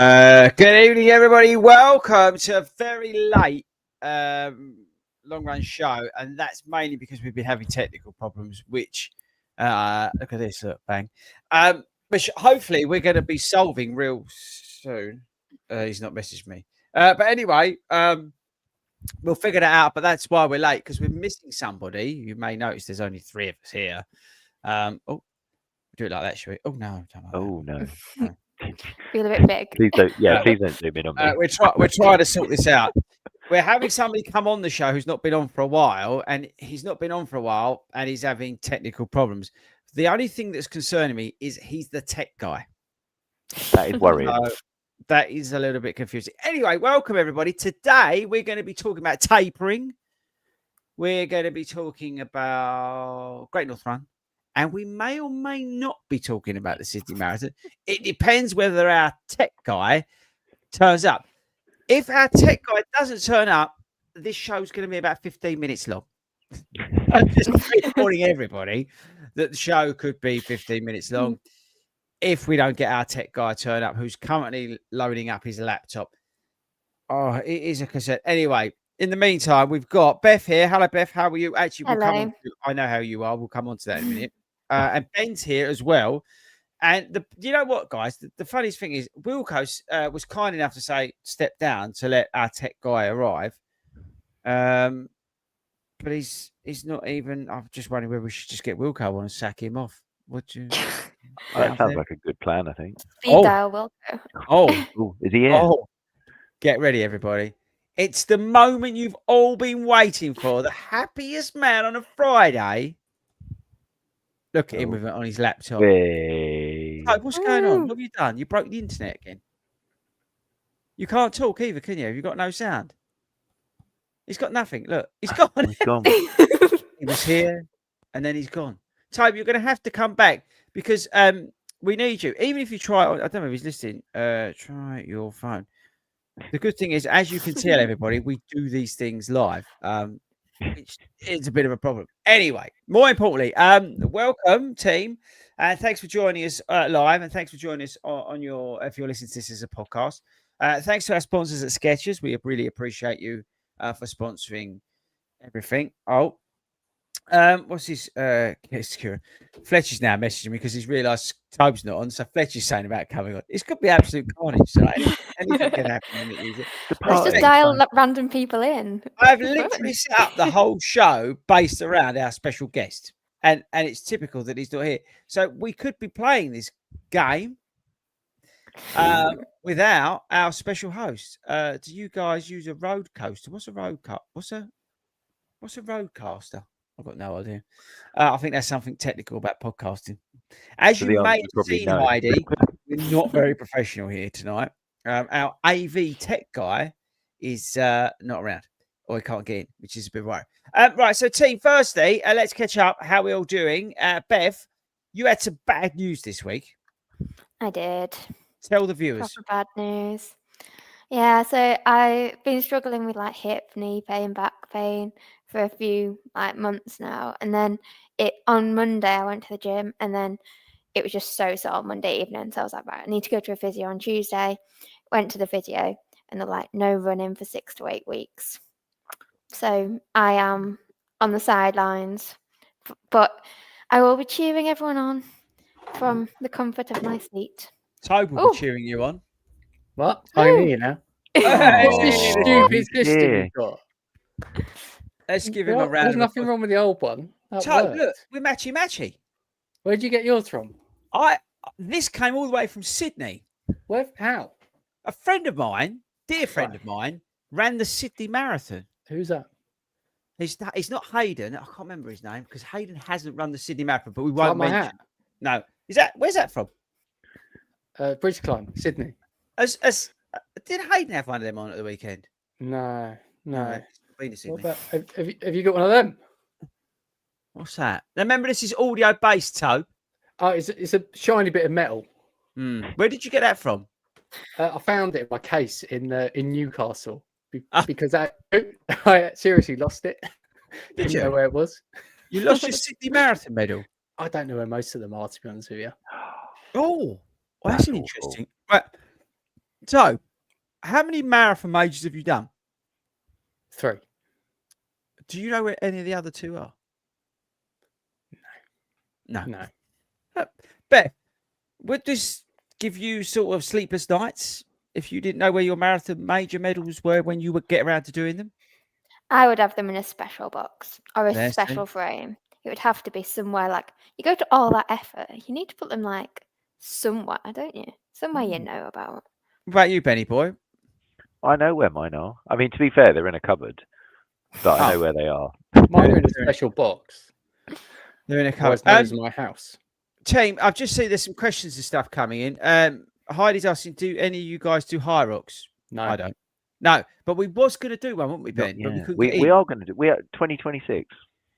Good evening, everybody. Welcome to a very late long run show, and that's mainly because we've been having technical problems. Which look at this, look, bang. Which hopefully we're going to be solving real soon. He's not messaged me, but anyway, we'll figure that out. But that's why we're late, because we're missing somebody. You may notice there's only 3 of us here. Do it like that, shall we? Oh no! No. Feel a bit big. Please don't zoom in on me. We're trying to sort this out. We're having somebody come on the show who's not been on for a while, and he's not been on for a while, and he's having technical problems. The only thing that's concerning me is he's the tech guy. That is worrying. That is a little bit confusing. Anyway, welcome everybody. Today we're going to be talking about tapering. We're going to be talking about Great North Run. And we may or may not be talking about the Sydney Marathon. It depends whether our tech guy turns up. If our tech guy doesn't turn up, this show's going to be about 15 minutes long. I'm just warning everybody that the show could be 15 minutes long if we don't get our tech guy turn up, who's currently loading up his laptop. Oh, it is a concern. Anyway, in the meantime, we've got Beth here. Hello, Beth. How are you? Actually, Hello. I know how you are. We'll come on to that in a minute. And Ben's here as well. And you know what, guys? The funniest thing is Wilco was kind enough to say step down to let our tech guy arrive. But he's not even. I'm just wondering whether we should just get Wilco on and sack him off. What you? That sounds like a good plan, I think. Speed dial Wilco. Oh, is he here? Oh, get ready, everybody. It's the moment you've all been waiting for. The happiest man on a Friday. Look at him with it on his laptop. Hey. Oh, what's going on? What have you done? You broke the internet again. You can't talk either, can you? You've got no sound. He's got nothing. Look, he's gone. He's gone. He was here, and then he's gone. Toby, you're going to have to come back because we need you. Even if you try, I don't know if he's listening. Try your phone. The good thing is, as you can tell, everybody, we do these things live. It's a bit of a problem. Anyway, more importantly, welcome, team, and thanks for joining us live, and thanks for joining us on your, if you're listening to this as a podcast. Thanks to our sponsors at Sketchers. We really appreciate you for sponsoring everything. What's his Fletcher's now messaging me because he's realised Tobe's not on, so Fletcher's saying about coming on. It's could be absolute carnage tonight. Anything can happen. Let's just dial random people in. I've literally set up the whole show based around our special guest, and it's typical that he's not here. So we could be playing this game without our special host. Do you guys use a road coaster? What's a road car? What's a roadcaster? I've got no idea. I think that's something technical about podcasting. As you may have seen, Heidi, we're not very professional here tonight. Our AV tech guy is not around, or he can't get in, which is a bit worrying. Right, so team, firstly, let's catch up. How we all doing? Bev, you had some bad news this week. I did. Tell the viewers. Proper bad news. Yeah, so I've been struggling with like hip, knee pain, back pain for a few months now. And then on Monday I went to the gym, and then it was just so sore Monday evening. So I was like, right, I need to go to a physio on Tuesday. Went to the physio, and they're like, no running for 6 to 8 weeks. So I am on the sidelines, but I will be cheering everyone on from the comfort of my seat. Tobe will be cheering you on. What? I'm here now. What's this stupid system you've got? Let's give him a round. There's nothing wrong with the old one. Tobe, look, we're matchy. Where'd you get yours from? This came all the way from Sydney. Where? How? A friend of mine, dear friend of mine, ran the Sydney Marathon. Who's that? He's not Hayden. I can't remember his name because Hayden hasn't run the Sydney Marathon, but we won't mention. No, where's that from? Bridge climb, Sydney. Did Hayden have one of them on at the weekend? No. What about, have you got one of them? What's that? Now, remember, this is audio based, Toe. Oh, it's a shiny bit of metal. Where did you get that from? I found it in my case in Newcastle because I seriously lost it. Didn't know where it was. You lost your Sydney Marathon medal? I don't know where most of them are, to be honest with you. Oh, well, that's interesting. Right. So, how many marathon majors have you done? 3. Do you know where any of the other 2 are? No. Beth, would this give you sort of sleepless nights if you didn't know where your marathon major medals were when you would get around to doing them? I would have them in a special box or a There, see? special frame. It would have to be somewhere like you go to all that effort. You need to put them like somewhere, don't you? Somewhere you know about. What about you, Benny boy? I know where mine are. I mean, to be fair, they're in a cupboard, but I Oh. know where they are. Mine are in a special box. They're in a Otherwise cupboard. known as my house. Team, I've just seen there's some questions and stuff coming in. Heidi's asking, do any of you guys do high rocks? No. I don't. No, but we was going to do one, weren't we, Ben? But we Yeah. couldn't We, get we in. are going to do. We are 2026.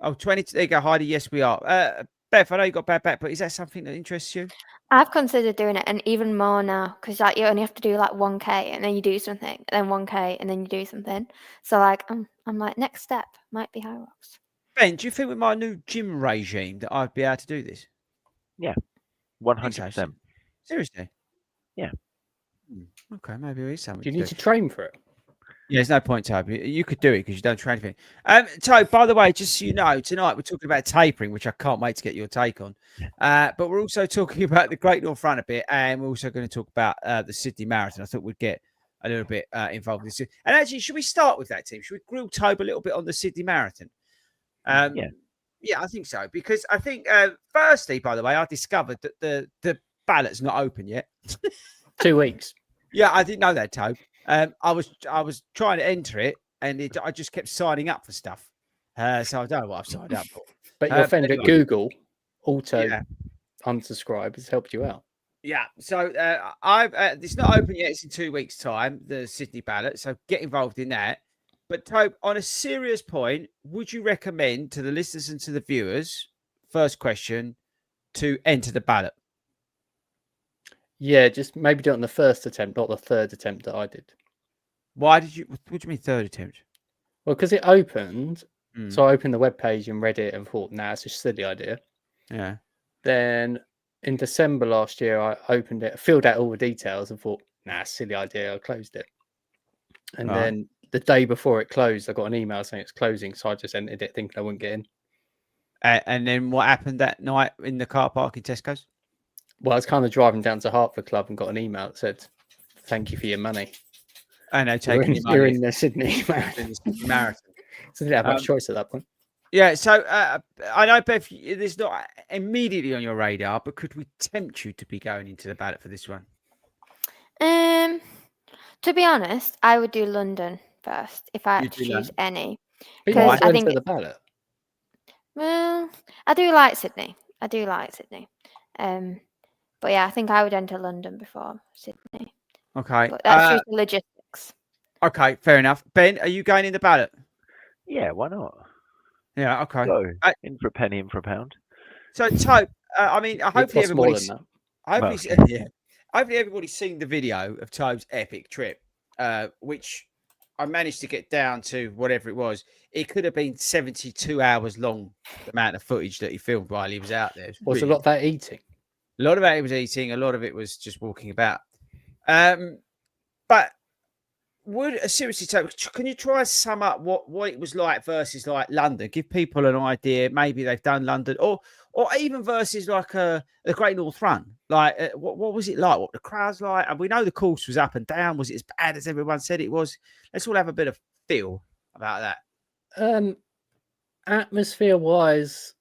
Oh, 20. There you go, Heidi. Yes, we are. Beth, I know you got bad back, but is that something that interests you? I've considered doing it, and even more now, because like you only have to do like 1K, and then you do something, and then 1K, and then you do something. So like, I'm like, next step might be high rocks. Ben, do you think with my new gym regime that I'd be able to do this? 100%. Seriously? Yeah. Okay, maybe it is something. Do you to need to train for it? Yeah, there's no point, Tobe. You could do it because you don't train anything. Tobe, by the way, just so you know, tonight we're talking about tapering, which I can't wait to get your take on. But we're also talking about the Great North Run a bit, and we're also going to talk about the Sydney Marathon. I thought we'd get a little bit involved in this. And actually, should we start with that, team? Should we grill Tobe a little bit on the Sydney Marathon? Yeah, I think so. Because I think, firstly, by the way, I discovered that the ballot's not open yet. 2 weeks. Yeah, I didn't know that, Tobe. I was trying to enter it, and I just kept signing up for stuff. So I don't know what I've signed up for. But your friend at anyway. Google, auto Yeah. unsubscribe, has helped you out. Yeah. So it's not open yet. It's in 2 weeks' time, the Sydney ballot. So get involved in that. But Tobe, on a serious point, would you recommend to the listeners and to the viewers, first question, to enter the ballot? Yeah, just maybe do it on the first attempt, not the third attempt that I did. Why did you? What do you mean third attempt? Well, because it opened, Mm. so I opened the webpage and read it and thought, nah, it's a silly idea. Yeah. Then in December last year, I opened it, filled out all the details and thought, nah, silly idea. I closed it. And Right. then the day before it closed, I got an email saying it's closing. So I just entered it thinking I wouldn't get in. And then what happened that night in the car park in Tesco's? Well, I was kind of driving down to Hertford Club and got an email that said, thank you for your money. And they You're taking you're in the Sydney in Marathon. the Sydney Marathon. So I didn't have much choice at that point. Yeah, so I know, Beth, it's not immediately on your radar, but could we tempt you to be going into the ballot for this one? To be honest, I would do London first if I had You'd to do choose London? any. But you Because want to I enter think the ballot. Well, I do like Sydney. But yeah, I think I would enter London before Sydney. Okay. But that's just the logistics. Okay, fair enough. Ben, are you going in the ballot? Yeah, why not? Yeah, okay. Go in for a penny, in for a pound. So, Tobe, I mean, It hopefully costs more everybody's... than that. Hopefully everybody's seen the video of Tobe's epic trip, which I managed to get down to whatever it was. It could have been 72 hours long, the amount of footage that he filmed while he was out there. Was a lot of that eating? A lot of it was eating. A lot of it was just walking about. But seriously, Tobe, can you try and sum up what it was like versus like London? Give people an idea. Maybe they've done London, or even versus like the Great North Run. Like, what was it like? What the crowds like? And we know the course was up and down. Was it as bad as everyone said it was? Let's all have a bit of feel about that. Atmosphere wise,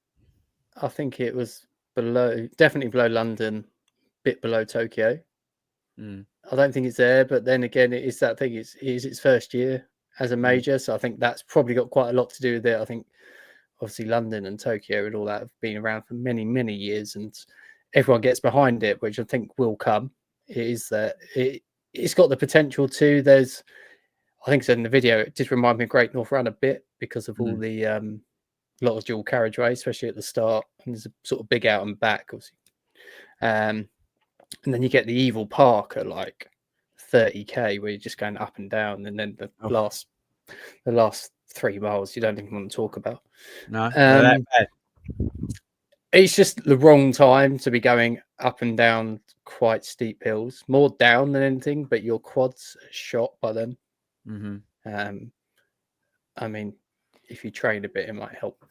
I think it was definitely below London, bit below Tokyo. I don't think it's there, but then again, it is that thing. It is its first year as a major, so I think that's probably got quite a lot to do with it. I think obviously London and Tokyo and all that have been around for many, many years, and everyone gets behind it, which I think will come. It is that it's got the potential to. I think so in the video, it did remind me of Great North Run a bit because of all the lot of dual carriageway, especially at the start, and there's a sort of big out and back, obviously. And then you get the Evil Park at like 30k, where you're just going up and down, and then the last 3 miles you don't even want to talk about. No, it's just the wrong time to be going up and down quite steep hills, more down than anything, but your quads are shot by them. Mm-hmm. I mean, if you train a bit, it might help.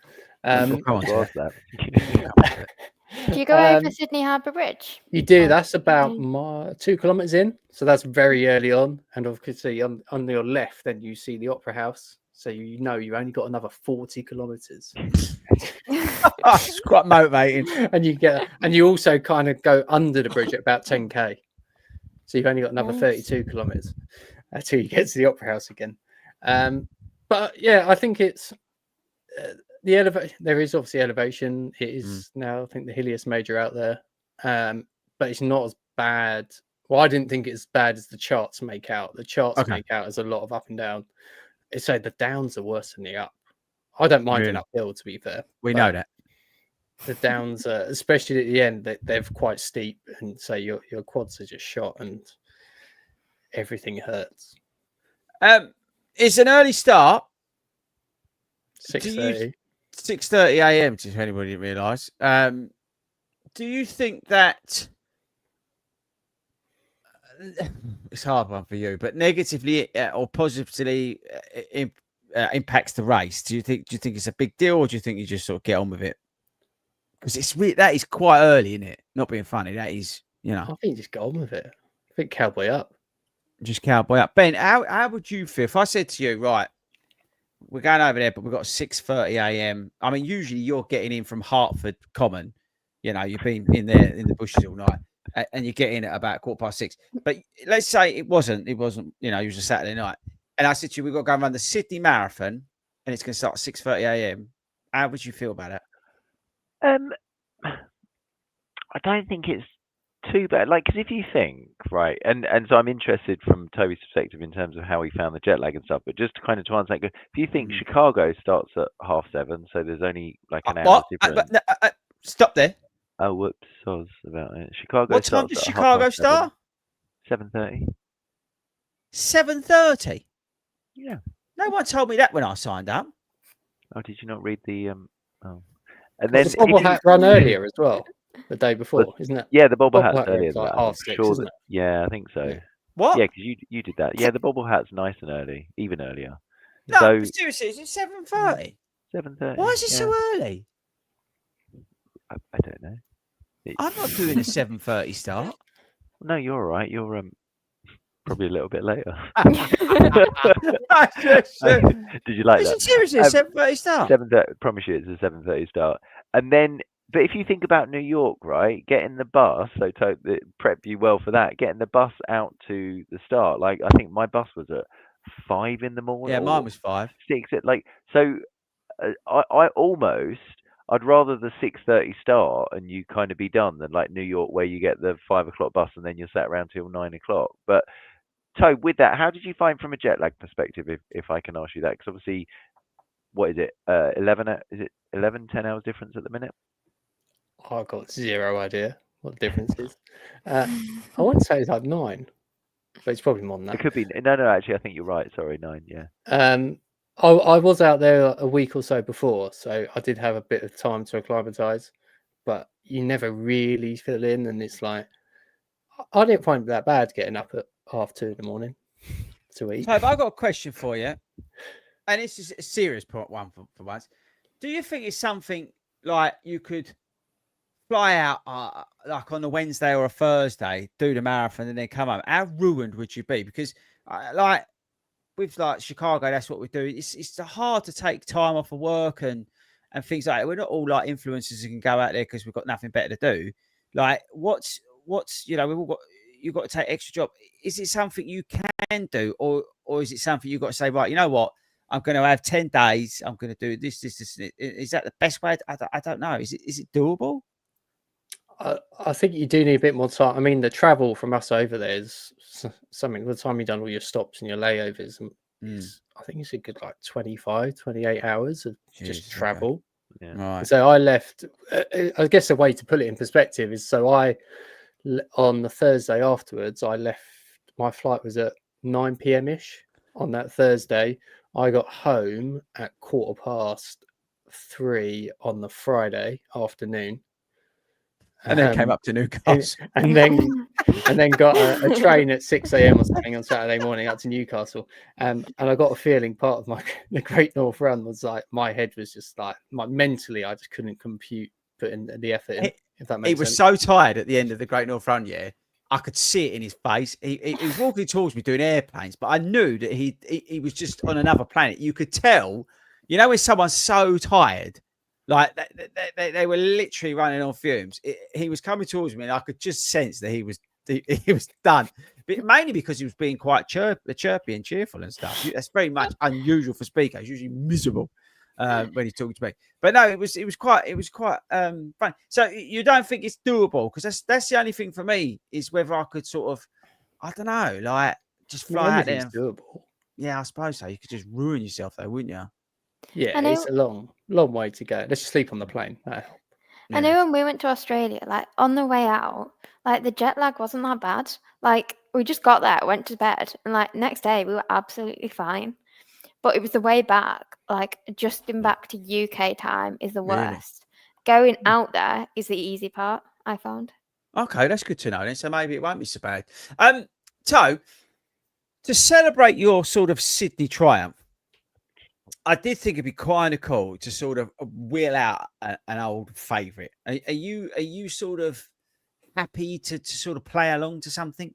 Come on, Was that? Do you go over Sydney Harbour Bridge? You do. Or- That's about Mm. 2 kilometers in, so that's very early on. And obviously, on your left, then you see the Opera House, so you know you only got another 40 kilometers. It's quite motivating. And you also kind of go under the bridge at about 10k, so you've only got another Nice. 32 kilometers until you get to the Opera House again. But yeah, I think it's the elevation. There is obviously elevation. It is now, I think, the hilliest major out there, but it's not as bad. Well, I didn't think it's as bad as the charts make out. The charts make out as a lot of up and down. So the downs are worse than the up. I don't mind an uphill, to be fair. We know that. The downs, especially at the end, they're quite steep, and so your quads are just shot, and everything hurts. It's an early start. 6:30. 6:30 a.m. If anybody didn't realise. Do you think that it's a hard one for you, but negatively or positively impacts the race? Do you think it's a big deal, or do you think you just sort of get on with it? Because that is quite early, isn't it? Not being funny, that is, I think just get on with it. I think cowboy up. Just cowboy up. Ben, how would you feel if I said to you, right, we're going over there, but we've got 6:30 a.m. I mean, usually you're getting in from Hertford Common. You've been in there in the bushes all night, and you get in at about 6:15. But let's say it wasn't. It was a Saturday night, and I said to you, we've got to go and run the Sydney Marathon, and it's going to start at 6:30 a.m. How would you feel about it? I don't think it's too bad. Like, because if you think, right, and so I'm interested from Toby's perspective in terms of how he found the jet lag and stuff, but just to kind of answer that, if you think Chicago starts at 7:30, so there's only like an hour difference. Stop there. Oh, whoops, soz about it. Chicago. What time does Chicago start? 7:30. 7:30. Yeah. No one told me that when I signed up. Oh, did you not read the Oh. And then the bobble hat run earlier as well, the day before, isn't it? Yeah, the bobble hat's earlier. Like half six, isn't it? Yeah, I think so. Yeah. What? Yeah, because you did that. Yeah, the bobble hat's nice and early, even earlier. No, so, but seriously, is it 7:30? 7:30. Why is it so early? I don't know. I'm not doing a 7:30 start. No, you're all right. You're probably a little bit later. Did you like Is that? it seriously a 7:30 start? 7:30. Promise you, it's a 7:30 start. And then, but if you think about New York, right, getting the bus, so to prep you well for that, getting the bus out to the start. Like, I think my bus was at 5 in the morning. Yeah, mine was 5. 6. So. I'd rather the 6:30 start and you kind of be done than like New York where you get the 5 o'clock bus and then you're sat around till 9 o'clock. But Toad, with that, how did you find from a jet lag perspective, if I can ask you that? Because obviously, what is it? 11? Is it 11, 10 hours difference at the minute? I've got zero idea what the difference is. I wouldn't say it's like 9, but it's probably more than that. It could be. No, actually, I think you're right. Sorry, 9. Yeah. I was out there a week or so before, so I did have a bit of time to acclimatise, but you never really fill in, and it's like I didn't find it that bad getting up at 2:30 in the morning to eat. So, I've got a question for you, and this is a serious one for once. Do you think it's something like you could fly out like on a Wednesday or a Thursday, do the marathon, and then come home? How ruined would you be? Because with like Chicago, that's what we do. It's hard to take time off of work and things like that. We're not all like influencers who can go out there because we've got nothing better to do. Like, what's we've all got, you've got to take extra job. Is it something you can do, or is it something you've got to say, right, you know what, I'm going to have 10 days. I'm going to do this. Is that the best way? I don't know. Is it doable? I think you do need a bit more time. I mean, the travel from us over there is something. By the time you've done all your stops and your layovers, I think it's a good like 25, 28 hours of just travel. Okay. Yeah. Right. So I left. I guess the way to put it in perspective is on the Thursday afterwards, I left. My flight was at 9 p.m. ish on that Thursday. I got home at 3:15 on the Friday afternoon. And then came Um, up to Newcastle. and then got a train at 6 a.m. or something on Saturday morning up to Newcastle. And I got a feeling part of the Great North Run was like my head was just like mentally I just couldn't compute putting the effort in. If that He makes was sense. so tired at the end of the Great North Run, yeah. I could see it in his face. He was walking towards me doing airplanes, but I knew that he was just on another planet. You could tell, you know, when someone's so tired, like they were literally running on fumes. He was coming towards me, and I could just sense that he was done. But mainly because he was being quite chirpy and cheerful and stuff. That's very much unusual for speakers. He's usually miserable when he's talking to me. But no, it was quite fun. So you don't think it's doable? Because that's the only thing for me is whether I could sort of, I don't know, like just fly out there. Anything's doable. Yeah, I suppose so. You could just ruin yourself though, wouldn't you? Yeah, I know- it's a long way to go. Let's just sleep on the plane. That'll help. I know when we went to Australia, like on the way out, like the jet lag wasn't that bad. Like we just got there, went to bed, and like next day we were absolutely fine. But it was the way back, like adjusting back to UK time is the Really? worst. Going out there is the easy part, I found. Okay, that's good to know then. So maybe it won't be so bad. So to celebrate your sort of Sydney triumph, I did think it'd be kind of cool to sort of wheel out an old favourite. Are you sort of happy to sort of play along to something?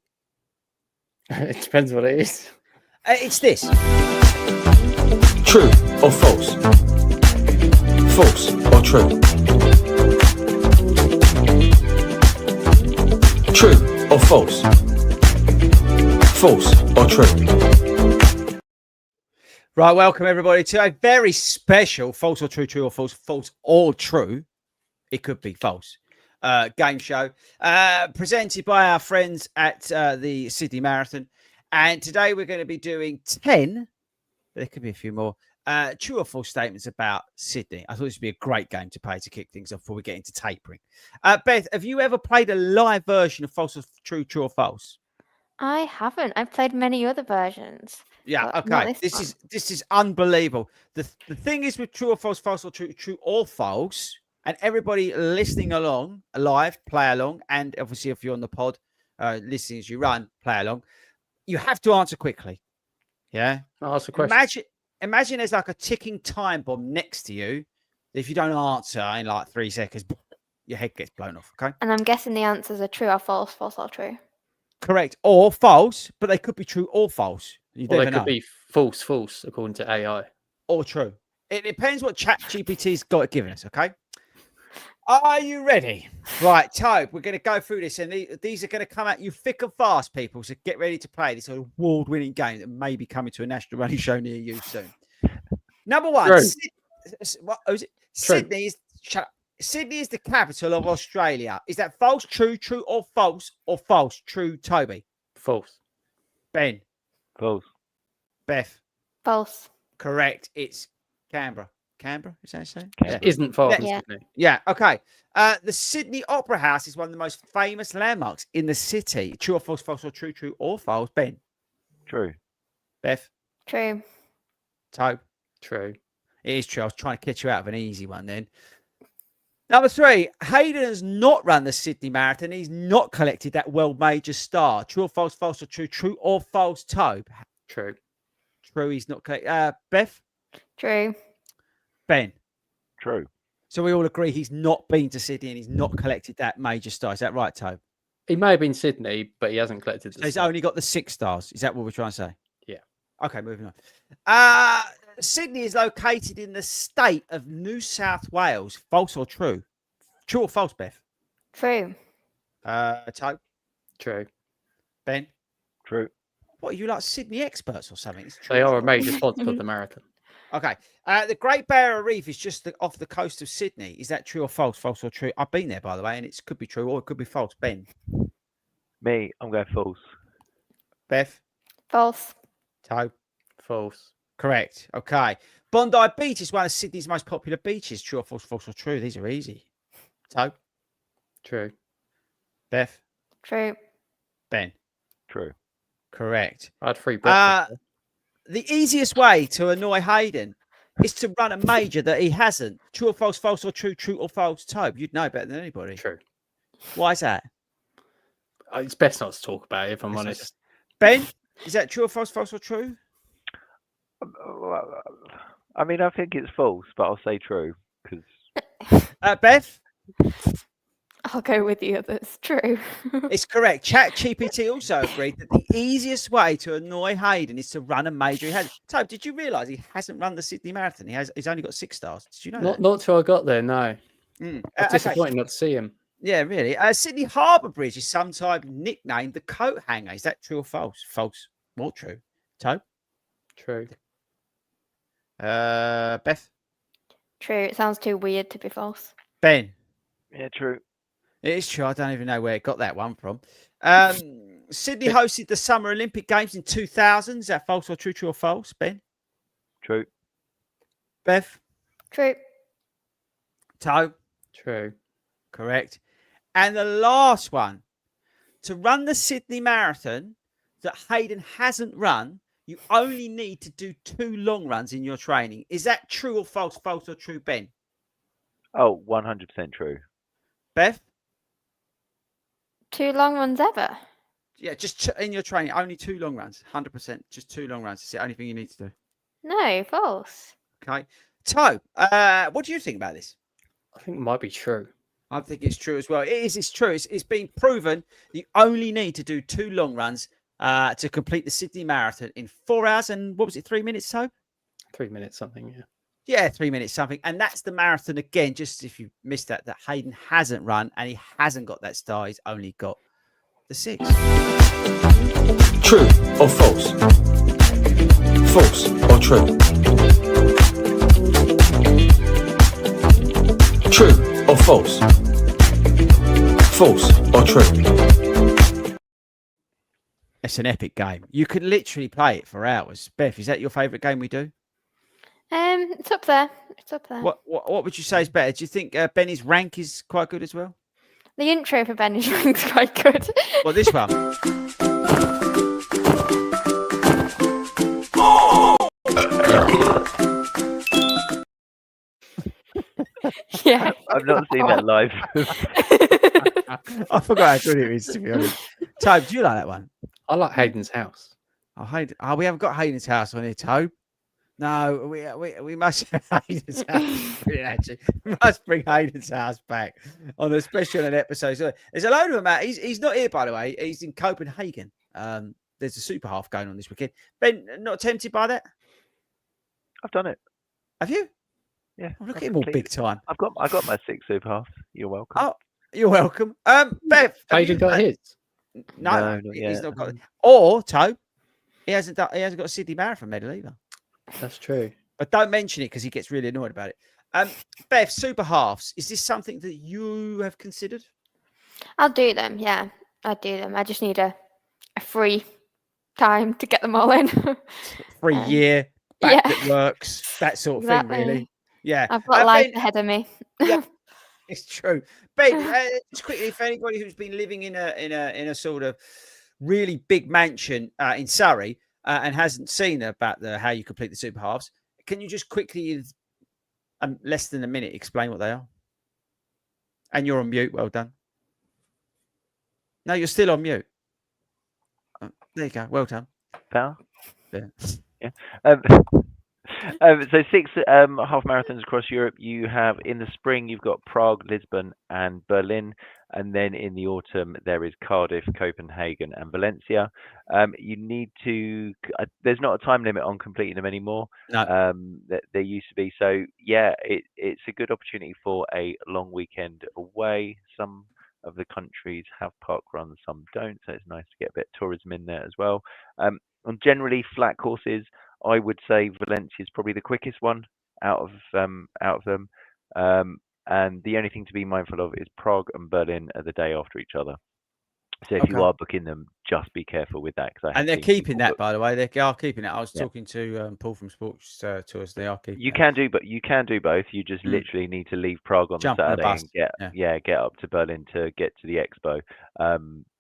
It depends what it is. It's this. True or false? False or true? True or false? False or true? Right, welcome everybody to a very special false or true, true or false, false or true. It could be false. Game show presented by our friends at the Sydney Marathon. And today we're going to be doing 10, but there could be a few more, true or false statements about Sydney. I thought this would be a great game to play to kick things off before we get into tapering. Beth, have you ever played a live version of false or true, true or false? I haven't. I've played many other versions. Yeah, but not okay. this one. This is unbelievable. The thing is with true or false, false or true, true or false, and everybody listening along, live, play along, and obviously if you're on the pod, listening as you run, play along. You have to answer quickly. Yeah. I'll ask a question. Imagine there's like a ticking time bomb next to you. If you don't answer in like 3 seconds, your head gets blown off. Okay. And I'm guessing the answers are true or false, false or true. Correct or false, but they could be true or false. You Or never they know. could be false according to AI. Or true. It depends what ChatGPT's got given us, okay? Are you ready? Right, Tobe, we're going to go through this, and these are going to come at you thick and fast, people, so get ready to play this award-winning game that may be coming to a national running show near you soon. Number one, what was it? True. Sydney is the capital of Australia. Is that false, true, true or false, true, Toby? False. Ben? False. Beth? False. Correct. It's Canberra. Canberra, is that saying? Canberra. It isn't far from Yeah. Sydney. Yeah, okay. The Sydney Opera House is one of the most famous landmarks in the city. True or false, false or true, true or false? Ben? True. Beth? True. Tobe? True. It is true. I was trying to catch you out of an easy one then. Number 3, Hayden has not run the Sydney Marathon. He's not collected that world major star. True or false, false or true, true or false, Tobe? True. True, he's not collected. Beth? True. Ben? True. So we all agree he's not been to Sydney and he's not collected that major star. Is that right, Tobe? He may have been Sydney, but he hasn't collected So the he's star. only got the 6 stars. Is that what we're trying to say? Yeah. Okay, moving on. Sydney is located in the state of New South Wales. False or true? True or false, Beth? True. Tobe? True. Ben? True. What, are you like Sydney experts or something? It's true. They are a major sponsor of the marathon. Okay. The Great Barrier Reef is just off the coast of Sydney. Is that true or false? False or true? I've been there, by the way, and it could be true or it could be false. Ben? Me, I'm going false. Beth? False. Tobe? False. Correct. Okay. Bondi Beach is one of Sydney's most popular beaches. True or false? False or true? These are easy. Tobe? True. Beth? True. Ben? True. Correct. I had free breakfast. The easiest way to annoy Hayden is to run a major that he hasn't. True or false, false or true, true or false, Tobe? You'd know better than anybody. True. Why is that? It's best not to talk about it, if I'm It's not- honest. Ben, is that true or false? False or true? I mean, I think it's false, but I'll say true because Beth, I'll go with you. That's true. it's correct. ChatGPT also agreed that the easiest way to annoy Hayden is to run a major. Tobe, did you realise he hasn't run the Sydney Marathon? He's only got 6 stars. Did you know that? Not till I got there. No, Mm. it's disappointing not to see him. Yeah, really. Sydney Harbour Bridge is sometimes nicknamed the coat hanger. Is that true or false? False. More true. Tobe? True. Beth? True. It sounds too weird to be false. Ben? yeah, true. It is true. I don't even know where it got that one from. Sydney hosted the Summer Olympic Games in 2000. Is that false or true? True or false? Ben? True. Beth? True. Tobe? True. Correct. And the last one, to run the Sydney Marathon that Hayden hasn't run, you only need to do 2 long runs in your training. Is that true or false? False or true, Ben? Oh, 100% true. Beth? 2 long ones ever. Yeah, just in your training, only 2 long runs. 100%. Just 2 long runs. It's the only thing you need to do. No, false. Okay. Tobe, what do you think about this? I think it might be true. I think it's true as well. It's true. It's been proven you only need to do 2 long runs to complete the Sydney Marathon in 4 hours and, what was it, 3 minutes, Tobe? 3 minutes something, yeah. Yeah, 3 minutes something. And that's the marathon again, just if you missed that Hayden hasn't run and he hasn't got that star. He's only got the 6. True or false? False or true? True or false? False or true? It's an epic game. You could literally play it for hours. Beth, is that your favourite game we do? It's up there. It's up there. What would you say is better? Do you think Benny's rank is quite good as well? The intro for Benny's Ring's quite good. Well, this one. Yeah. I've not seen that live. I forgot how good it is, to be honest. Tobe, do you like that one? I like Hayden's house. We haven't got Hayden's house on here, Tobe. No, we must have Hayden's house. Brilliant, actually. We must bring Hayden's house back on a special episode. So there's a load of them out. He's not here, by the way. He's in Copenhagen. There's a super half going on this weekend. Ben, not tempted by that? I've done it. Have you? Yeah. Oh, look I've at him all completed big time. I got my 6 super halves. You're welcome. Oh, you're welcome. Bev, have Hayden you- got his. No, No, not he's yet. not got. Or Tobe, he hasn't got a Sydney Marathon medal either. That's true. But don't mention it because he gets really annoyed about it. Bev, super halves. Is this something that you have considered? I'll do them. Yeah, I'll do them. I just need a free time to get them all in. For a Um, year, back yeah. that works, that sort of thing, really. Yeah. I've got life Ben, ahead of me. Yeah. It's true. Ben, just quickly, for anybody who's been living in a sort of really big mansion in Surrey and hasn't seen about how you complete the super halves, can you just quickly, less than a minute, explain what they are? And you're on mute. Well done. No, you're still on mute. Oh, there you go. Well done. Pal? Yeah. So 6 half marathons across Europe. You have in the spring, you've got Prague, Lisbon, and Berlin, and then in the autumn there is Cardiff, Copenhagen, and Valencia. You need to. There's not a time limit on completing them anymore. No. There used to be. So yeah, it's a good opportunity for a long weekend away. Some of the countries have park runs, some don't. So it's nice to get a bit of tourism in there as well. On generally flat courses, I would say Valencia is probably the quickest one out of them. And the only thing to be mindful of is Prague and Berlin are the day after each other. So if you Okay. are booking them, just be careful with that. And they're keeping that, by the way. They are keeping it. I was talking to Paul from Sports Tours. They are keeping. You can do, but you can do both. You just literally need to leave Prague on Jump the on a Saturday bus. and get up to Berlin to get to the expo.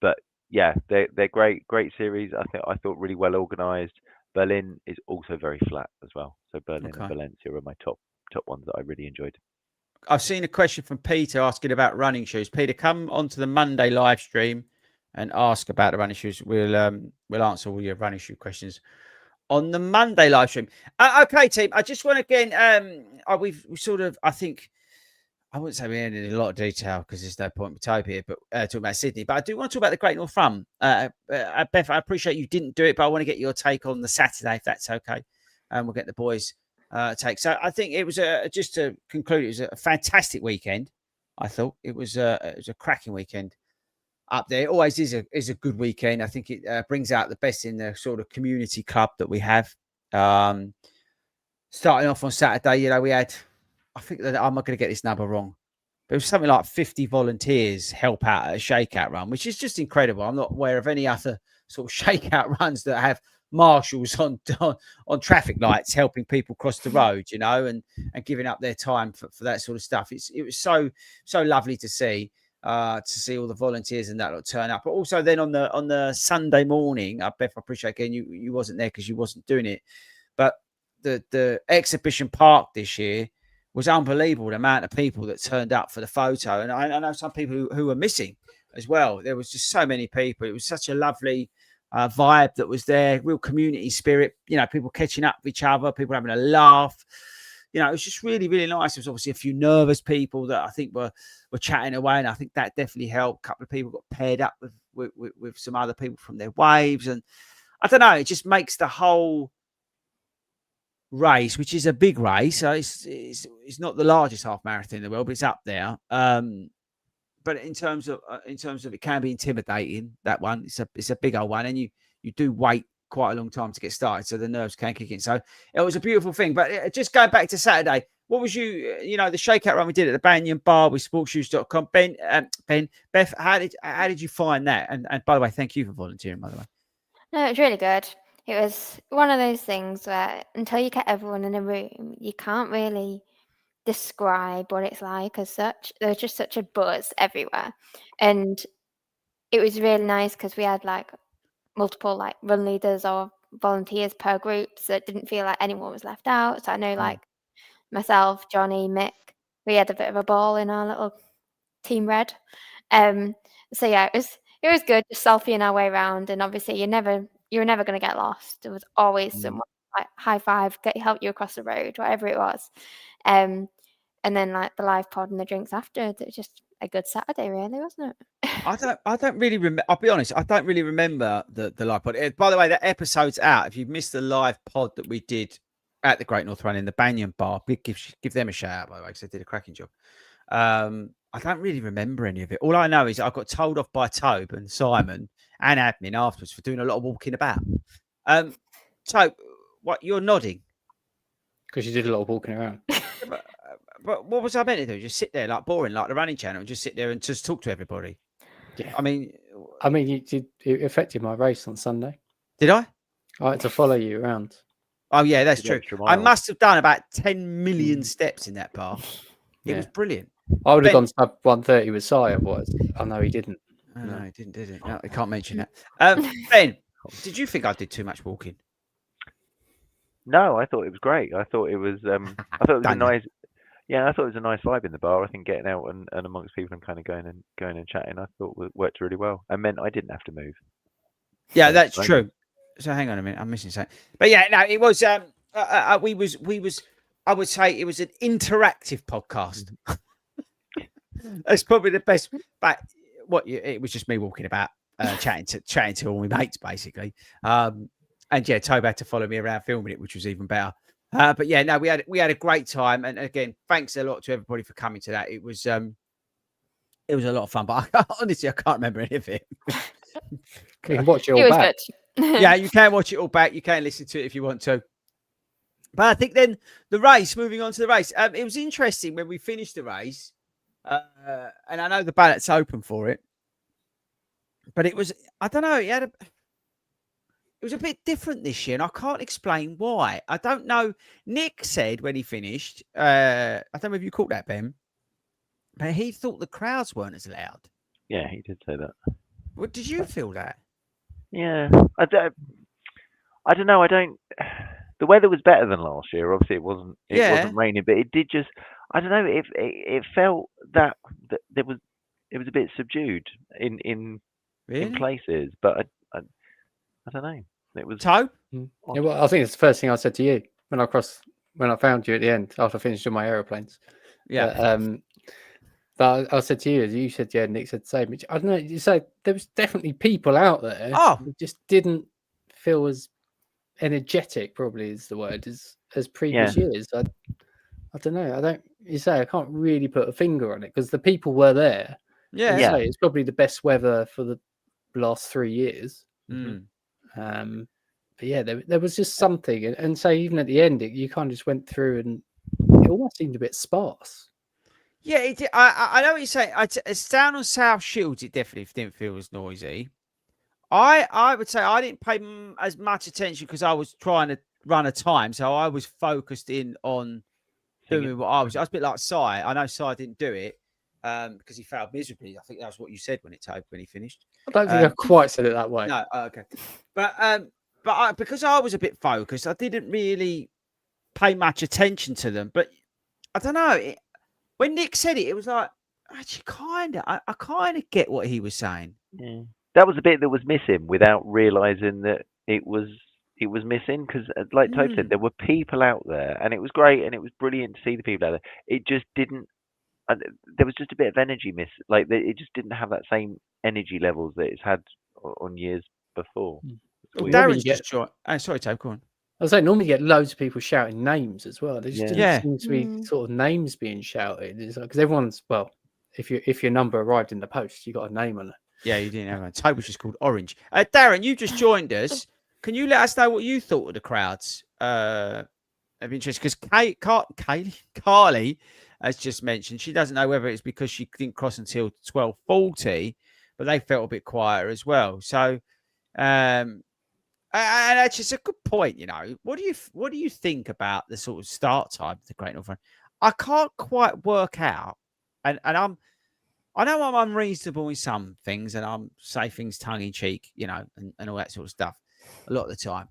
But yeah, they're great series. I thought really well organised. Berlin is also very flat as well. So Berlin and Valencia are my top ones that I really enjoyed. I've seen a question from Peter asking about running shoes. Peter, come onto the Monday live stream and ask about the running shoes. We'll answer all your running shoe questions on the Monday live stream. Okay, team. I just want to again. We've sort of. I think I wouldn't say we ended in a lot of detail because there's no point with Toby here, but talking about Sydney. But I do want to talk about the Great North Run. Beth, I appreciate you didn't do it, but I want to get your take on the Saturday, if that's okay. And we'll get the boys' take. So I think it was just to conclude, it was a fantastic weekend. I thought it was a cracking weekend up there. It always is a good weekend. I think it brings out the best in the sort of community club that we have. Starting off on Saturday, we had, I think that I'm not going to get this number wrong, but it was something like 50 volunteers help out at a shakeout run, which is just incredible. I'm not aware of any other sort of shakeout runs that have marshals on traffic lights helping people cross the road, and giving up their time for that sort of stuff. It was so lovely to see all the volunteers and that turn up. But also then on the Sunday morning, Beth, I appreciate again you wasn't there because you wasn't doing it, but the exhibition park this year was unbelievable, the amount of people that turned up for the photo. And I know some people who were missing as well. There was just so many people. It was such a lovely vibe that was there, real community spirit, people catching up with each other, people having a laugh. It was just really, really nice. There was obviously a few nervous people that I think were chatting away, and I think that definitely helped. A couple of people got paired up with some other people from their waves. And I don't know, it just makes the whole race, which is a big race, so it's not the largest half marathon in the world, but it's up there. But in terms of it can be intimidating, that one. It's a big old one, and you do wait quite a long time to get started, so the nerves can kick in. So it was a beautiful thing. But just going back to Saturday, what was the shakeout run we did at the Banyan Bar with sportshoes.com? Beth, how did you find that? And by the way, thank you for volunteering, by the way. No, it was really good. It was one of those things where until you get everyone in a room, you can't really describe what it's like as such. There was just such a buzz everywhere. And it was really nice because we had multiple run leaders or volunteers per group, so it didn't feel like anyone was left out. So I know myself, Johnny, Mick, we had a bit of a ball in our little team red. So yeah, it was good, just selfieing our way around. And obviously you were never going to get lost. There was always someone high five, help you across the road, whatever it was. And then the live pod and the drinks after. It was just a good Saturday, really, wasn't it? I don't really remember. I'll be honest, I don't really remember the live pod. By the way, that episode's out. If you've missed the live pod that we did at the Great North Run in the Banyan Bar, give them a shout out, by the way, because they did a cracking job. I don't really remember any of it. All I know is I got told off by Tobe and Simon and admin afterwards for doing a lot of walking about. Tobe, what, you're nodding? Because you did a lot of walking around. But what was I meant to do? Just sit there boring, like the running channel, and just sit there and just talk to everybody? Yeah. I mean, it affected my race on Sunday. Did I? I had to follow you around. Oh, yeah, that's true. I must have done about 10 million steps in that bar. It was brilliant. I would have gone sub 130 with Si otherwise. I know he didn't. Oh, no, he didn't, did it? No, I can't mention that. Ben, did you think I did too much walking? No, I thought it was great. I thought it was a nice. Yeah, I thought it was a nice vibe in the bar. I think getting out and amongst people and kind of going and chatting, I thought worked really well. And meant I didn't have to move. Yeah, that's true. So hang on a minute, I'm missing something. But yeah, no, it was. We was. I would say it was an interactive podcast. That's probably the best. But it was just me walking about, chatting to all my mates basically. And yeah, Toby had to follow me around filming it, which was even better. But yeah, no, we had a great time, and again, thanks a lot to everybody for coming to that. It was a lot of fun, but honestly, I can't remember any of it. You can watch it all back. Good. Yeah, you can watch it all back. You can listen to it if you want to. But I think then the race, moving on to the race, it was interesting when we finished the race, and I know the ballot's open for it, but it was, I don't know, it was a bit different this year, and I can't explain why. I don't know. Nick said when he finished, I don't know if you caught that, Ben, but he thought the crowds weren't as loud. Yeah, he did say that. What did you feel that? Yeah, I don't know. The weather was better than last year. Obviously, it wasn't raining, but it did just. I don't know. It felt that it was a bit subdued in Really? places, but I don't know. It was Toe? Yeah, well, I think it's the first thing I said to you when I found you at the end after I finished all my aeroplanes. Yeah. But I said to you, as you said, yeah, Nick said the same. Which, I don't know. You say there was definitely people out there. Oh. Who just didn't feel as energetic, probably is the word, as previous years. I don't know. You say I can't really put a finger on it because the people were there. Yeah. You say it's probably the best weather for the last 3 years. Mm. But yeah, there was just something, and so even at the end, you kind of just went through, and it almost seemed a bit sparse. Yeah, I know what you're saying. It's down on South Shields. It definitely didn't feel as noisy. I would say I didn't pay as much attention because I was trying to run a time, so I was focused in on doing what I was. I was a bit like Si. I know Si didn't do it because he failed miserably. I think that was what you said when he finished. I don't think I quite said it that way. No, okay, but because I was a bit focused, I didn't really pay much attention to them. But I don't know. When Nick said it, it was like actually I kind of get what he was saying. Yeah. That was the bit that was missing without realizing that it was missing because, like Tope said, there were people out there, and it was great, and it was brilliant to see the people out there. It just didn't. There was just a bit of energy miss. Like it just didn't have that same energy levels that it's had on years before. Well, Darren's just joined. Sorry, Tope, go on. I was saying normally you get loads of people shouting names as well. There just didn't seem to be sort of names being shouted. Because everyone's if your number arrived in the post, you got a name on it. Yeah, you didn't have one. Tope was just called Orange. Darren, you just joined us. Can you let us know what you thought of the crowds of interest? Because Carly has just mentioned she doesn't know whether it's because she didn't cross until 12:40, but they felt a bit quieter as well. So, and that's just a good point. What do you think about the sort of start time of the Great North Run? I can't quite work out, and I know I'm unreasonable in some things, and I'm say things tongue in cheek, and all that sort of stuff a lot of the time.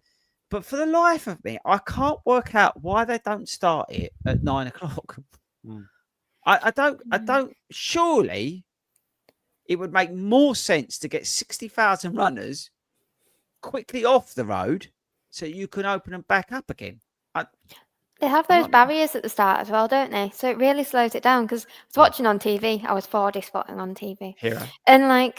But for the life of me, I can't work out why they don't start it at 9 o'clock. I don't. Surely, it would make more sense to get 60,000 runners quickly off the road so you can open them back up again. They have those barriers at the start as well, don't they? So it really slows it down. Because I was watching on TV, I was 4D spotting on TV, and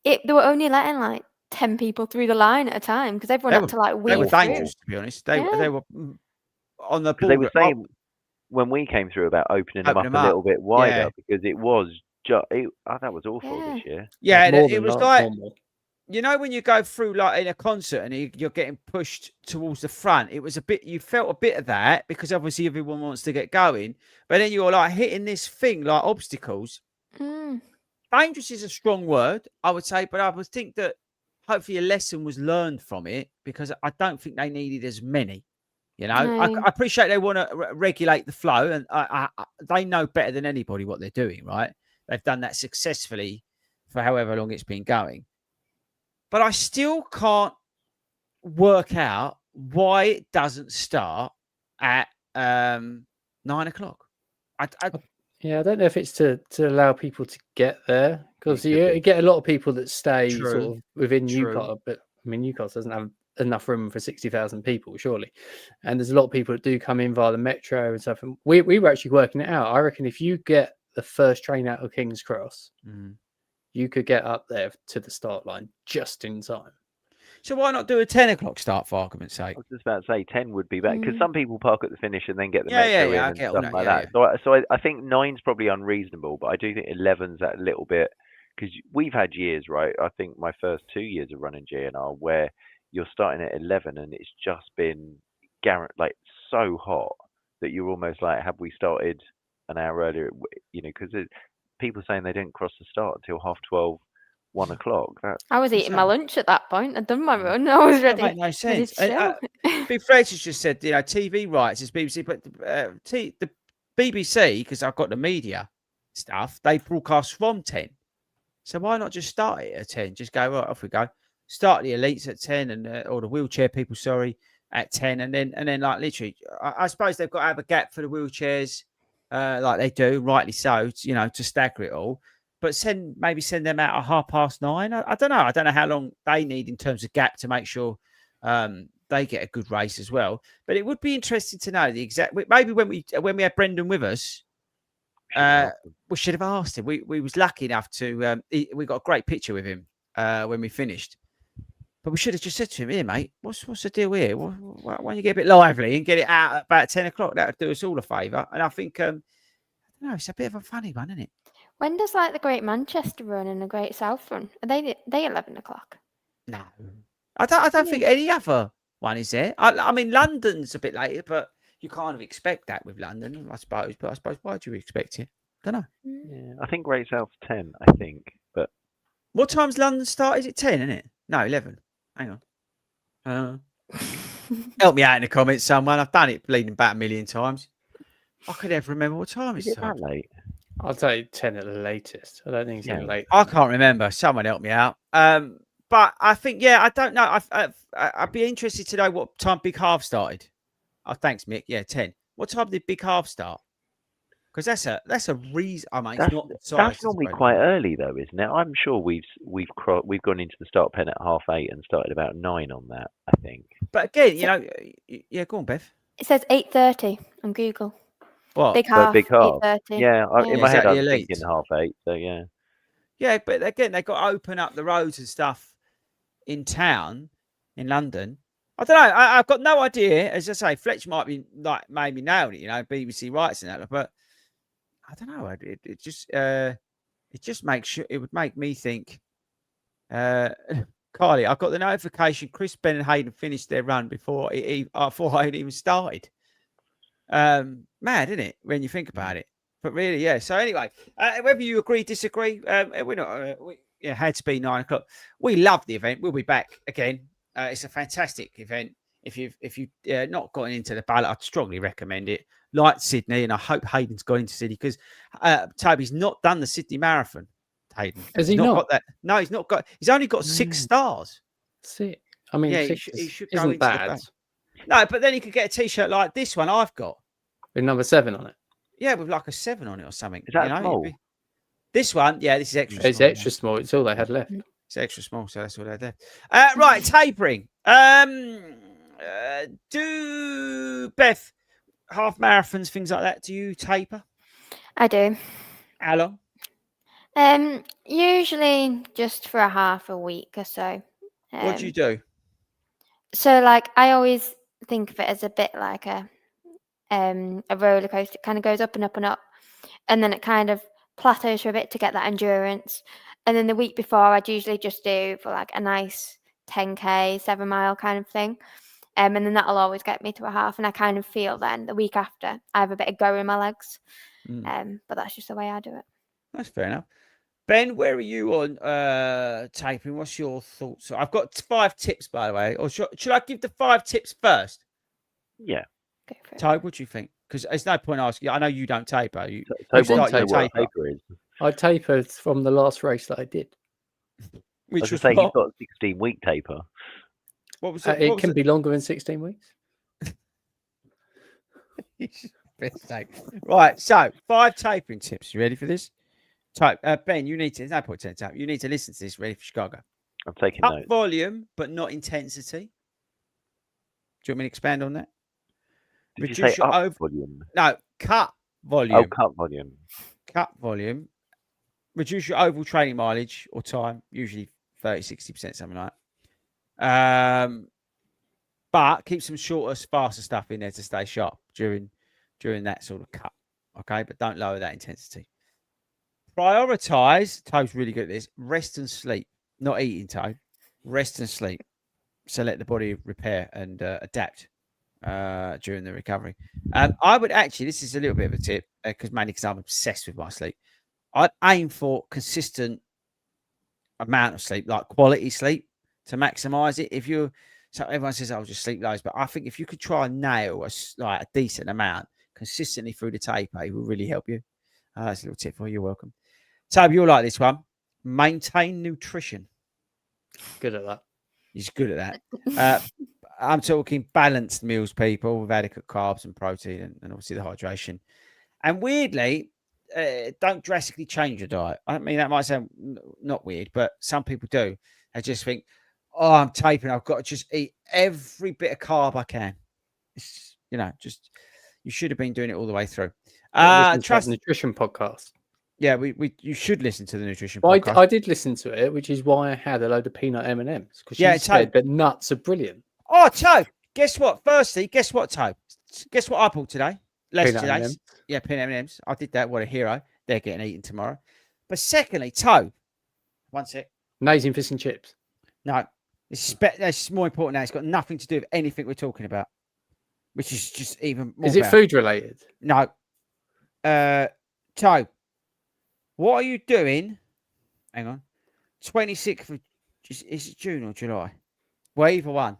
they were only letting 10 people through the line at a time because everyone had to weave They were through. dangerous, to be honest. They were on the border. They were saying when we came through about opening them up a little bit wider because it was that was awful this year. Yeah, it was like normal. When you go through in a concert and you're getting pushed towards the front, it was a bit. You felt a bit of that because obviously everyone wants to get going, but then you're hitting this thing like obstacles. Dangerous is a strong word, I would say, but I would think that hopefully a lesson was learned from it because I don't think they needed as many. No. I appreciate they want to regulate the flow, and they know better than anybody what they're doing. Right? They've done that successfully for however long it's been going. But I still can't work out why it doesn't start at 9 o'clock. I don't know if it's to allow people to get there because you get a lot of people that stay sort of within Newcastle, but Newcastle doesn't have enough room for 60,000 people, surely. And there's a lot of people that do come in via the metro and stuff. And we were actually working it out. I reckon if you get the first train out of King's Cross, you could get up there to the start line just in time. So why not do a 10 o'clock start for argument's sake? I was just about to say 10 would be better because some people park at the finish and then get the metro in and stuff like that. So I think 9's probably unreasonable, but I do think 11's that little bit because we've had years, right? I think my first 2 years of running GNR where you're starting at 11 and it's just been so hot that you're almost have we started an hour earlier? Because people saying they didn't cross the start until 12:30, 1 o'clock. I was eating my lunch at that point. I'd done my run. I was ready. That makes no sense. Big Fred has just said, TV rights is BBC, but the BBC, because I've got the media stuff, they broadcast from 10. So why not just start it at 10? Just go, right, off we go. Start the elites at 10 and or the wheelchair people, at 10, and then literally, I suppose they've got to have a gap for the wheelchairs like they do, rightly so, to stagger it all. But maybe send them out at 9:30. I don't know. I don't know how long they need in terms of gap to make sure they get a good race as well. But it would be interesting to know the exact. Maybe when we had Brendan with us, we should have asked him. We was lucky enough to. We got a great picture with him when we finished. But we should have just said to him, "Here, mate, what's the deal here? Why don't you get a bit lively and get it out at about 10 o'clock? That would do us all a favour." And I think, I don't know, it's a bit of a funny one, isn't it? When does like the Great Manchester Run and the Great South Run? Are they 11 o'clock? No, I don't think any other one is there. I mean, London's a bit later, but you kind of expect that with London, I suppose. But I suppose why do you expect it? Don't know. Yeah, I think Great South's 10. I think, but What time's London start? Is it 10? Isn't it? No, 11. Hang on. Help me out in the comments, someone. I've done it bleeding about a million times. I could never remember what time is it's it that late? I'll say 10 at the latest. I don't think it's any later. I can't remember. Someone help me out. But I think, I don't know. I'd be interested to know what time Big Half started. Oh, thanks, Mick. Yeah, 10. What time did Big Half start? Because that's a reason. I mean, that's normally quite early, though, isn't it? I'm sure we've gone into the start pen at 8:30 and started about 9 on that. I think. But again, yeah, go on, Bev. It says 8:30 on Google. What? Big Half. Big Half. 8:30. Yeah, in my head, I'm elite? thinking 8:30. So yeah. Yeah, but again, they got to open up the roads and stuff in town in London. I don't know. I've got no idea. As I say, Fletch might be like maybe nailed it, BBC rights and that, but I don't know. It just makes sure it would make me think. Carly, I got the notification. Chris, Ben, and Hayden finished their run before I had even started. Mad, isn't it? When you think about it. But really, yeah. So anyway, whether you agree, disagree, we're not. It had to be 9 o'clock. We love the event. We'll be back again. It's a fantastic event. If you've not gotten into the ballot, I'd strongly recommend it. Like Sydney, and I hope Hayden's got into Sydney because Toby's not done the Sydney Marathon. Hayden, has he not got that? No, he's not got. He's only got 6 stars. Sick. I mean, yeah, 6 he should isn't bad. No, but then he could get a T-shirt like this one I've got with number 7 on it. Yeah, with like a 7 on it or something. Is that small? This one, yeah, this is extra. It's small, extra small. It's all they had left. It's extra small, so that's all they had left. Right, tapering. Do Beth half marathons, things like that? Do you taper? I do. How long? Usually just for half a week or so. What do you do? So, like, I always think of it as a bit like a roller coaster. It kind of goes up and up and up, and then it kind of plateaus for a bit to get that endurance. And then the week before, I'd usually just do for like a nice 10K, 7 mile kind of thing. And then that'll always get me to a half. And I kind of feel then the week after, I have a bit of go in my legs. But that's just the way I do it. That's fair enough. Ben, where are you on tapering? What's your thoughts? I've got 5 tips, by the way. Or should I give the 5 tips first? Yeah. Go for it. Ty, what do you think? Because there's no point asking. I know you don't taper. You What taper. taper is? I tapered from the last race that I did. Which I was was saying what? you've got a 16-week taper. What was it? It can be longer than 16 weeks. Right, so 5 tapering tips. You ready for this? Ben, you need to. There's no point to tap. You need to listen to this. Ready for Chicago? I'm taking Cut notes. volume, but not intensity. Do you want me to expand on that? Did you say up volume? No, cut volume. Oh, cut volume. Cut volume. Reduce your overall training mileage or time, usually 30-60%, something like that. But keep some shorter, faster stuff in there to stay sharp during that sort of cut. Okay, but don't lower that intensity. Prioritize. Toe's really good at this. Rest and sleep. Not eating, Toe. Rest and sleep. So let the body repair and adapt during the recovery. I would actually, this is a little bit of a tip, mainly because I'm obsessed with my sleep. I'd aim for consistent amount of sleep, like quality sleep, to maximize it. So everyone says, I'll just sleep loads, but I think if you could try and nail a decent amount consistently through the taper, it will really help you. That's a little tip for you. You're welcome. Toby, you'll like this one. Maintain nutrition. Good at that. He's good at that. I'm talking balanced meals, people, with adequate carbs and protein and obviously the hydration. And weirdly, don't drastically change your diet. I mean, that might sound not weird, but some people do. They just think, oh, I'm tapering. I've got to just eat every bit of carb I can. It's, just you should have been doing it all the way through. Trust nutrition podcast. Yeah, you should listen to the nutrition Well, podcast. I did listen to it, which is why I had a load of peanut M&Ms, because she Yeah, said that nuts are brilliant. Oh, Tobe, guess what? Firstly, guess what, Tobe? Guess what I bought today? Peanut M&Ms. Yeah, peanut M&Ms. I did that. What a hero. They're getting eaten tomorrow. But secondly, Tobe, one sec. Amazing fish and chips. No, it's more important now. It's got nothing to do with anything we're talking about, which is just even more. Is it food related? No. Tobe, what are you doing? Hang on. 26th of, is it June or July? Well, either one.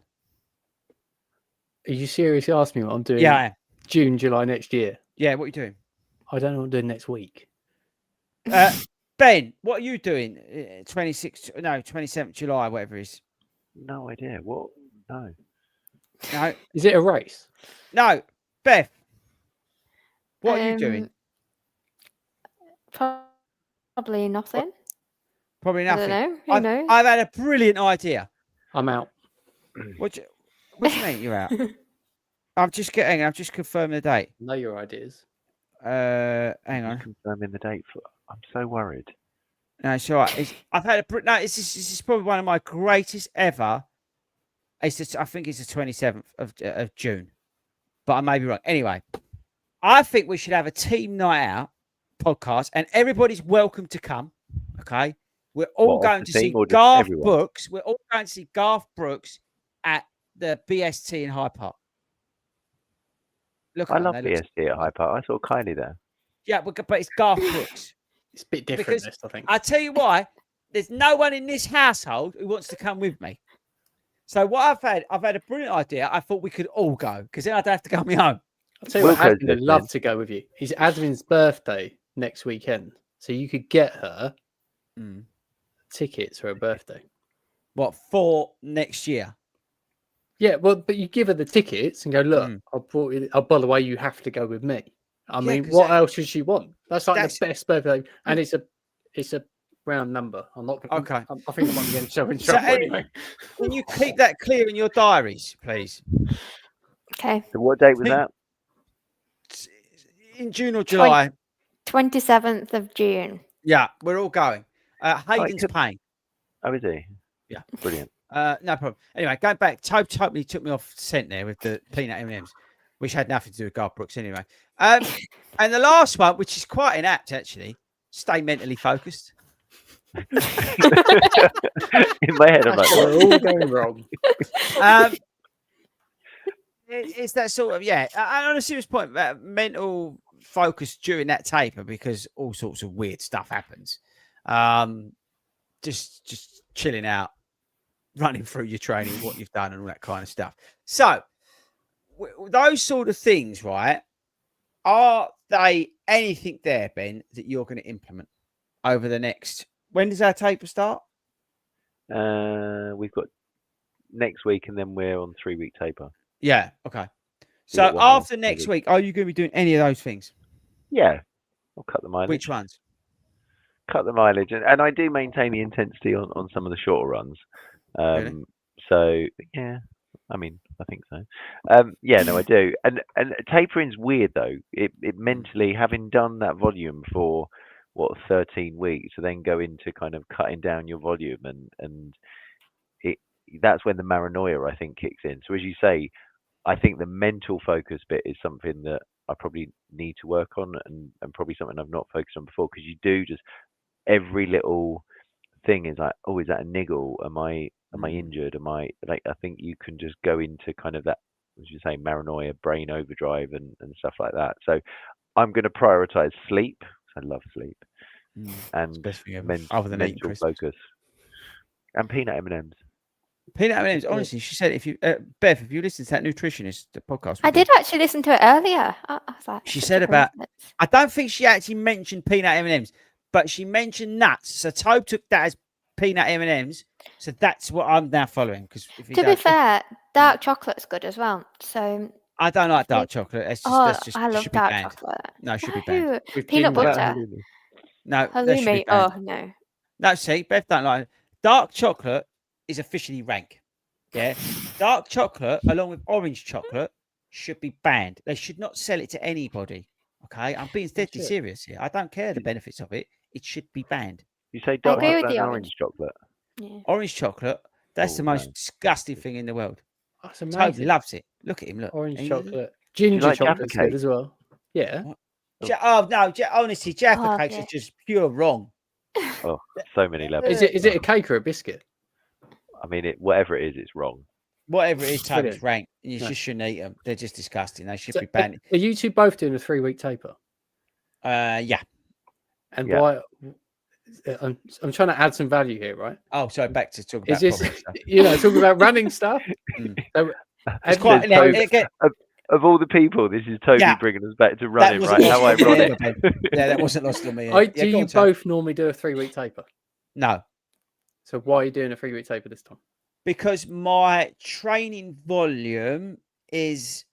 Are you seriously asking me what I'm doing? Yeah, I am. June, July next year. Yeah, what are you doing? I don't know what I'm doing next week. Ben, what are you doing? 27th July, whatever it is. No idea. What? No. No. Is it a race? No. Beth, what are you doing? Probably nothing. Probably I nothing. don't know. Who knows? I've had a brilliant idea. I'm out. What do you mean you're out? I'm just confirming the date. Know your ideas. Hang on. Confirming the date for. I'm so worried. No, it's all right. This is probably one of my greatest ever. I think it's the 27th of June, but I may be wrong. Anyway, I think we should have a team night out podcast, and everybody's welcome to come. Okay, we're all going to see Garth Brooks. We're all going to see Garth Brooks at the BST in Hyde Park. I love BST at Hyde Park. I saw Kylie there. Yeah, but it's Garth Brooks. It's a bit different, this, I think. I tell you why. There's no one in this household who wants to come with me. So what I've had a brilliant idea. I thought we could all go because then I'd have to go on my own. I'll tell you what, Admin would love to go with you. It's Admin's birthday next weekend, so you could get her tickets for her birthday. What, for next year? Yeah, well, but you give her the tickets and go, look, I brought you. Oh, by the way, you have to go with me. I mean, what else does she want? That's like the best birthday, and it's a round number. I'm not okay. I think I'm getting so in trouble anyway. Can you keep that clear in your diaries, please? Okay. So what date was that? In June or July? 27th of June. Yeah, we're all going. Hayden's paying. Oh, is he? Yeah, brilliant. No problem. Anyway, going back, Tobe totally took me off scent there with the peanut M&Ms, which had nothing to do with Garth Brooks anyway. And the last one, which is quite inapt actually, stay mentally focused. In my head, I'm like, we're all going wrong. It's that sort of, and on a serious point, mental focus during that taper because all sorts of weird stuff happens. Just chilling out, running through your training, what you've done, and all that kind of stuff. So those sort of things, right? Are they anything there, Ben, that you're going to implement over the next? When does our taper start? We've got next week, and then we're on 3-week taper. Yeah. Okay. So after next week, are you going to be doing any of those things? Yeah, I'll cut the mileage. Which ones? Cut the mileage, and I do maintain the intensity on some of the shorter runs. Really? So yeah, I mean, I think so. No, I do. And tapering's weird though. It mentally, having done that volume for 13 weeks, to then go into kind of cutting down your volume, and that's when the paranoia, I think, kicks in. So as you say, I think the mental focus bit is something that I probably need to work on, and probably something I've not focused on before, because you do just every little thing is like, oh, is that a niggle? Am I injured? Am I like? I think you can just go into kind of that, as you say, paranoia, brain overdrive, and stuff like that. So I'm going to prioritize sleep. I love sleep, and other than mental focus, and peanut M&Ms. Peanut M&Ms. Honestly, she said, if you, Beth, if you listen to that nutritionist podcast, I did actually listen to it earlier. I was like, she said about. I don't think she actually mentioned peanut M&Ms, but she mentioned nuts. So Tobe took that as peanut M&Ms. So that's what I'm now following. Because to be fair, dark chocolate's good as well. So I don't like dark chocolate. It's just, Oh, that's just I love should be dark banned. chocolate. No, it should be banned. No, With peanut ginger. butter. No, that should be Halloumi. banned. Oh no. No, see, Beth don't like it. Dark chocolate is officially rank. Yeah, dark chocolate along with orange chocolate should be banned. They should not sell it to anybody. Okay, I'm being deadly should. serious here. I don't care the benefits of it. It should be banned. You say dark agree with chocolate the and orange. orange chocolate. Yeah. Orange chocolate, that's Oh, the most no. disgusting thing in the world. That's Toby amazing. loves it. Look at him. Look. Orange And he- chocolate. Ginger like Jaffa chocolate's good cake? as well. Yeah. Oh no! Honestly, Jaffa Oh, cakes yeah. are just pure wrong. Oh, so many levels. Is it a cake or a biscuit? I mean, whatever it is, it's wrong. Whatever it is, Toby's Brilliant. rank. You No. just shouldn't eat them. They're just disgusting. They should So, be banned. are you two both doing a 3-week taper? Yeah. And Yeah. why? I'm trying to add some value here, right? Oh, sorry. Back to talk Is about this, problem stuff. talking about running stuff? Mm. So, It's quite. have- Now, Toby- again, Of all the people, this is Toby Yeah. bringing us back to that running, wasn't right? How lost on me ironic. either, Ben. Yeah, that wasn't lost on me. do Yeah, go you on, Toby. both normally do a 3-week taper? No, So why are you doing a 3-week taper this time? because my training volume is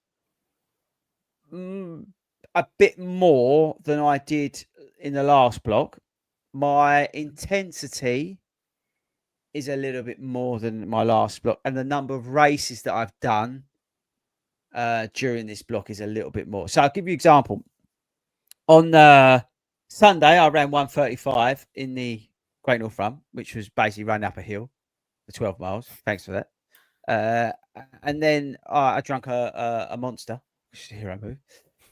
a bit more than I did in the last block. My intensity is a little bit more than my last block, and the number of races that I've done during this block is a little bit more. So I'll give you an example. On Sunday, I ran 1:35 in the Great North Run, which was basically running up a hill for 12 miles. Thanks for that. And then I drank a Monster, which is a hero move,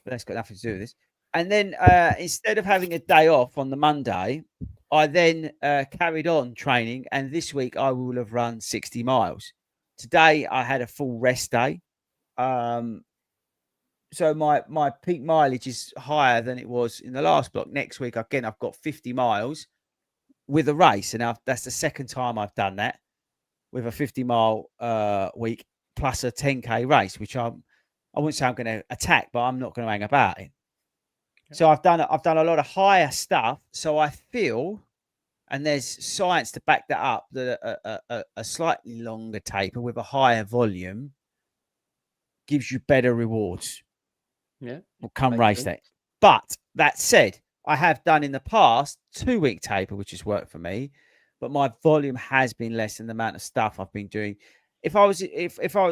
but that's got nothing to do with this. And then instead of having a day off on the Monday, I then carried on training. And this week I will have run 60 miles. Today I had a full rest day. So my peak mileage is higher than it was in the last block. Next week, again, I've got 50 miles with a race. And that's the second time I've done that with a 50-mile week plus a 10K race, which I wouldn't say I'm going to attack, but I'm not going to hang about it. So I've done a lot of higher stuff. So I feel, and there's science to back that up, that a slightly longer taper with a higher volume gives you better rewards. Yeah. Will come makes race sense. day. But that said, I have done in the past 2-week taper, which has worked for me, but my volume has been less than the amount of stuff I've been doing. If I was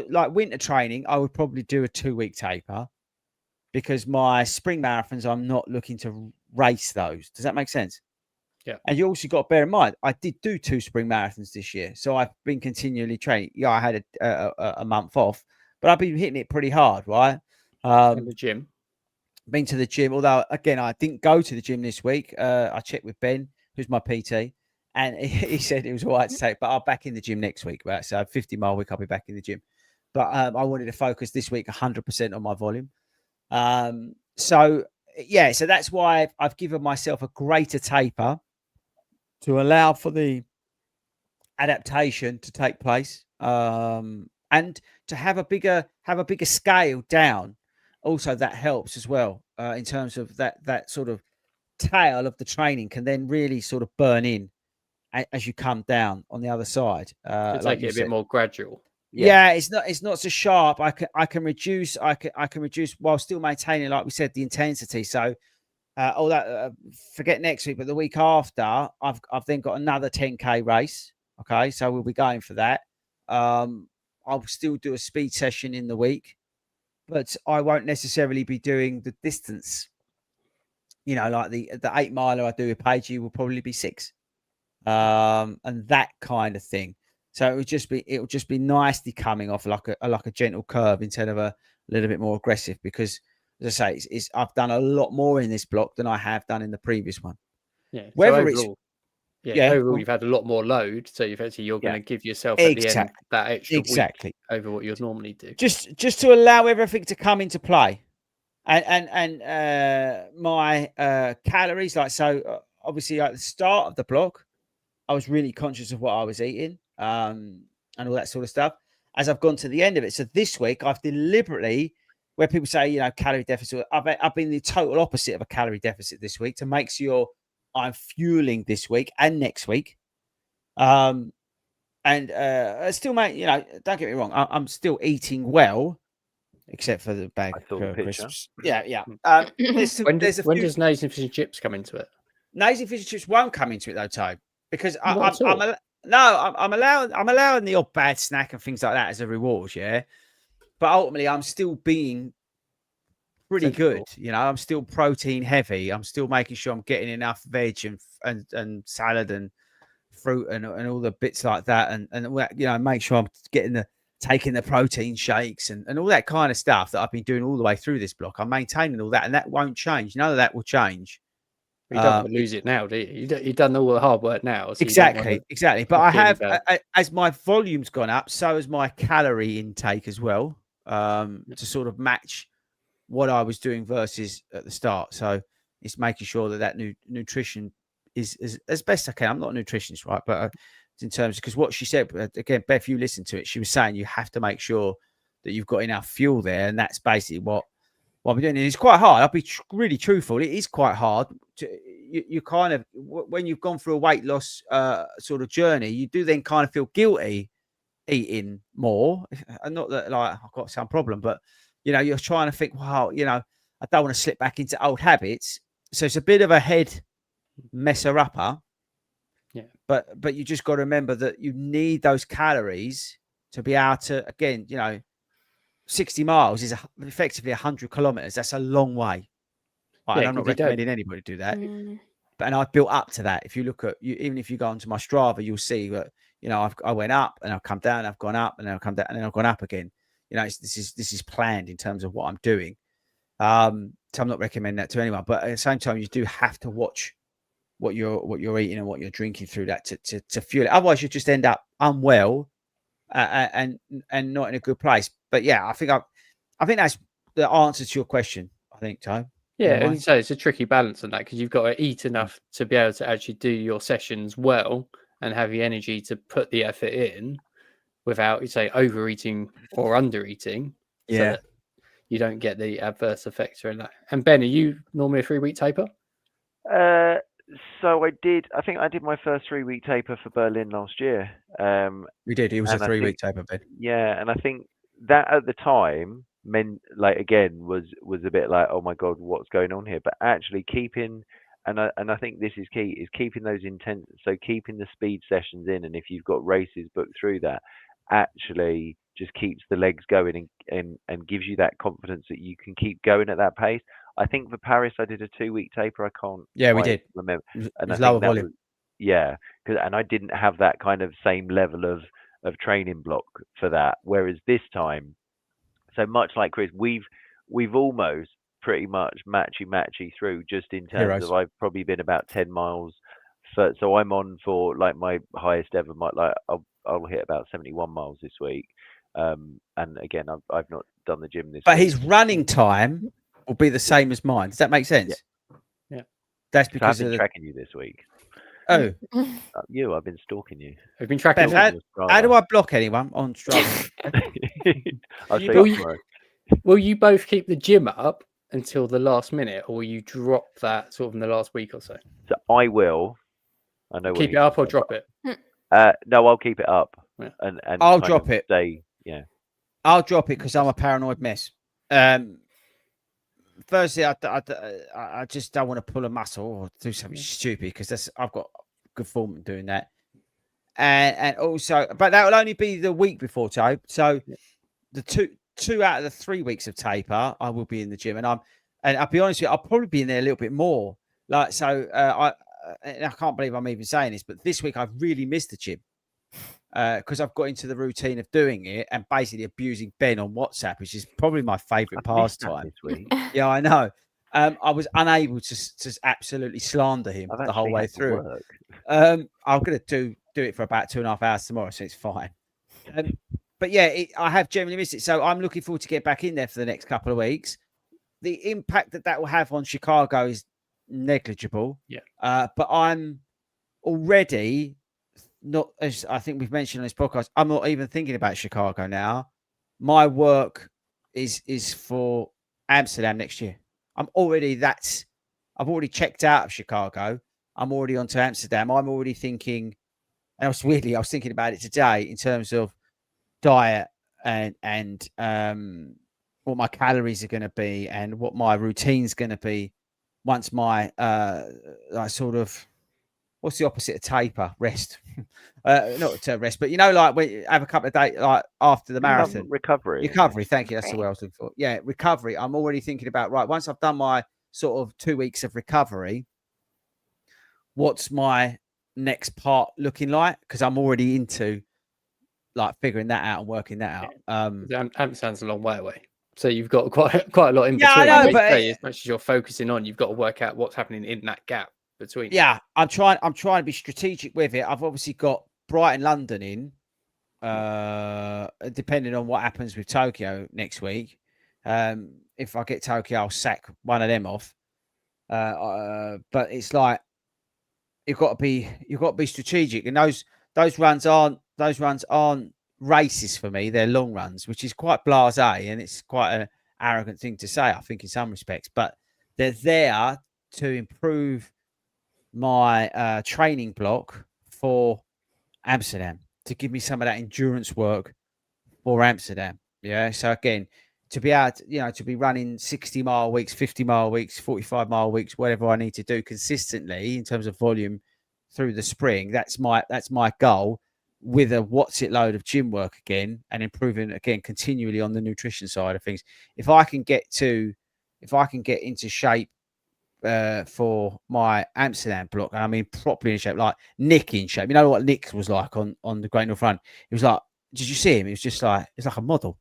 like winter training, I would probably do a 2-week taper because my spring marathons, I'm not looking to race those. Does that make sense? Yeah. And you also got to bear in mind, I did do 2 spring marathons this year, so I've been continually training. Yeah, I had a month off, but I've been hitting it pretty hard, right? In the gym. Been to the gym, although again I didn't go to the gym this week. I checked with Ben, who's my PT, and he said it was all right to take, but I'll back in the gym next week, right? So 50-mile week, I'll be back in the gym. But I wanted to focus this week 100% on my volume. So yeah, so that's why I've given myself a greater taper to allow for the adaptation to take place, and to have a bigger scale down. Also, that helps as well in terms of that sort of tail of the training can then really sort of burn in as you come down on the other side. To like take you it a said. bit more gradual. Yeah, it's not so sharp. I can reduce while still maintaining, like we said, the intensity. So all that forget next week, but the week after, I've then got another 10K race. Okay, so we'll be going for that. I'll still do a speed session in the week, but I won't necessarily be doing the distance. You know, like the 8 miler I do with Pagey will probably be 6, and that kind of thing. So it will just be nicely coming off like a gentle curve instead of a little bit more aggressive. Because as I say, I've done a lot more in this block than I have done in the previous one. Yeah. Whether so it's overall, yeah, overall you've had a lot more load, so you're going to give yourself at the end Exactly. that extra exactly. week over what you'd normally do. Just to allow everything to come into play, and my calories, like so. Obviously, at the start of the block, I was really conscious of what I was eating, and all that sort of stuff. As I've gone to the end of it, so this week I've deliberately, where people say, you know, calorie deficit, I've been the total opposite of a calorie deficit this week to make sure I'm fueling this week and next week. And I still make, you know, don't get me wrong, I'm still eating well, except for the bag I saw the of picture. crisps. Yeah. There's When a when few. does Nays and Fish and Chips come into it? Nays and fish and chips won't come into it though, Tobe, because Not at I'm all? I'm allowing the odd bad snack and things like that as a reward, yeah. But ultimately, I'm still being pretty Sensible. good. You know, I'm still protein heavy. I'm still making sure I'm getting enough veg and salad and fruit and all the bits like that, and all that, you know, make sure I'm taking the protein shakes and all that kind of stuff that I've been doing all the way through this block. I'm maintaining all that, and that won't change. None of that will change. You don't want to lose it now, do you? You've done all the hard work now. So Exactly. But I not feeling have, bad. as my volume's gone up, so has my calorie intake as well, to sort of match what I was doing versus at the start. So it's making sure that nutrition is as best I can. I'm not a nutritionist, right? But in terms of, because what she said, again, Beth, you listened to it. She was saying you have to make sure that you've got enough fuel there. And that's basically what I'm doing. And it's quite hard. I'll be really truthful. It is quite hard. You kind of, when you've gone through a weight loss sort of journey, you do then kind of feel guilty eating more. And not that like I've got some problem, but you know, you're trying to think, wow, you know, I don't want to slip back into old habits. So it's a bit of a head messer upper. Yeah. But you just got to remember that you need those calories to be able to, again, you know, 60 miles is effectively 100 kilometers. That's a long way. Right? And I'm not recommending anybody do that. And I've built up to that. If you look at even if you go onto my Strava, you'll see that, you know, I went up and I've come down, I've gone up and then I've come down and then I've gone up again. You know, this is planned in terms of what I'm doing. So I'm not recommending that to anyone. But at the same time, you do have to watch what you're eating and what you're drinking through that to fuel it. Otherwise, you just end up unwell and not in a good place. But yeah, I think that's the answer to your question. I think, Tom. Yeah, and so it's a tricky balance on that because you've got to eat enough to be able to actually do your sessions well and have the energy to put the effort in without, you say, overeating or undereating. Yeah. So that you don't get the adverse effects or that. And Ben, are you normally a 3-week taper? So I think I did my first 3-week taper for Berlin last year. We did. It was a 3-week taper, Ben. Yeah, and I think that at the time meant, like, again, was a bit like, oh my God, what's going on here? But actually keeping, and I think this is key, is keeping those intense, so keeping the speed sessions in, and if you've got races booked through that, actually just keeps the legs going and gives you that confidence that you can keep going at that pace. I think for Paris, I did a 2-week taper. I can't. Yeah, we did. Remember, and it was I think lower that volume. and I didn't have that kind of same level of training block for that. Whereas this time, so much like Chris, we've almost pretty much matchy through, just in terms of I've probably been about 10 miles. So I'm on for like my highest ever. I'll hit about 71 miles this week. And again, I've not done the gym this week. But his running time will be the same as mine. Does that make sense? Yeah. That's because I've been tracking you this week. Oh, I've been stalking you. I've been tracking. Beth, how do I block anyone on Strava? I'll show you tomorrow. Will you both keep the gym up until the last minute, or will you drop that sort of in the last week or so? So I will. I know. Keep it up or drop it? No, I'll keep it up. Yeah. And I'll drop it. I'll drop it because I'm a paranoid mess. Firstly, I just don't want to pull a muscle or do something stupid because I've got good form in doing that. And also, but that will only be the week before tape. So the two out of the 3 weeks of taper, I will be in the gym, and I'll be honest with you, I'll probably be in there a little bit more. Like, so I can't believe I'm even saying this, but this week I've really missed the gym because I've got into the routine of doing it and basically abusing Ben on WhatsApp, which is probably my favorite pastime this week. Yeah, I know. I was unable to absolutely slander him the whole way through. I'm going to do it for about 2.5 hours tomorrow, so it's fine. But yeah, I have generally missed it. So I'm looking forward to get back in there for the next couple of weeks. The impact that will have on Chicago is negligible. Yeah. But I'm already not, as I think we've mentioned on this podcast, I'm not even thinking about Chicago now. My work is for Amsterdam next year. I've already checked out of Chicago. I'm already on to Amsterdam. I'm already thinking, and I was thinking about it today in terms of diet and what my calories are going to be and what my routine's going to be once my like sort of what's the opposite of taper? Rest. Not to rest, but like when you have a couple of days like after the marathon. Recovery. Thank you. That's the word I was looking for. Yeah, recovery. I'm already thinking about right. Once I've done my sort of 2 weeks of recovery, what's my next part looking like? Because I'm already into like figuring that out and working that out. Amsterdam's a long way away, so you've got quite a lot in Yeah, between. I know, but as much as you're focusing on, you've got to work out what's happening in that gap between. Yeah, I'm trying to be strategic with it. I've obviously got Brighton, London in, depending on what happens with Tokyo next week. If I get Tokyo, I'll sack one of them off. But it's like you've got to be strategic, and those runs aren't races for me. They're long runs, which is quite blasé, and it's quite an arrogant thing to say, I think, in some respects. But they're there to improve my training block for Amsterdam, to give me some of that endurance work for Amsterdam. Yeah. So again, to be able to, to be running 60-mile weeks, 50-mile weeks, 45-mile weeks, whatever I need to do consistently in terms of volume through the spring, that's my goal, with a what's it load of gym work again, and improving again continually on the nutrition side of things. If I can get into shape for my Amsterdam block, I mean properly in shape, like Nick in shape. You know what Nick was like on the Great North Run? He was like, did you see him? He was just like, it's like a model.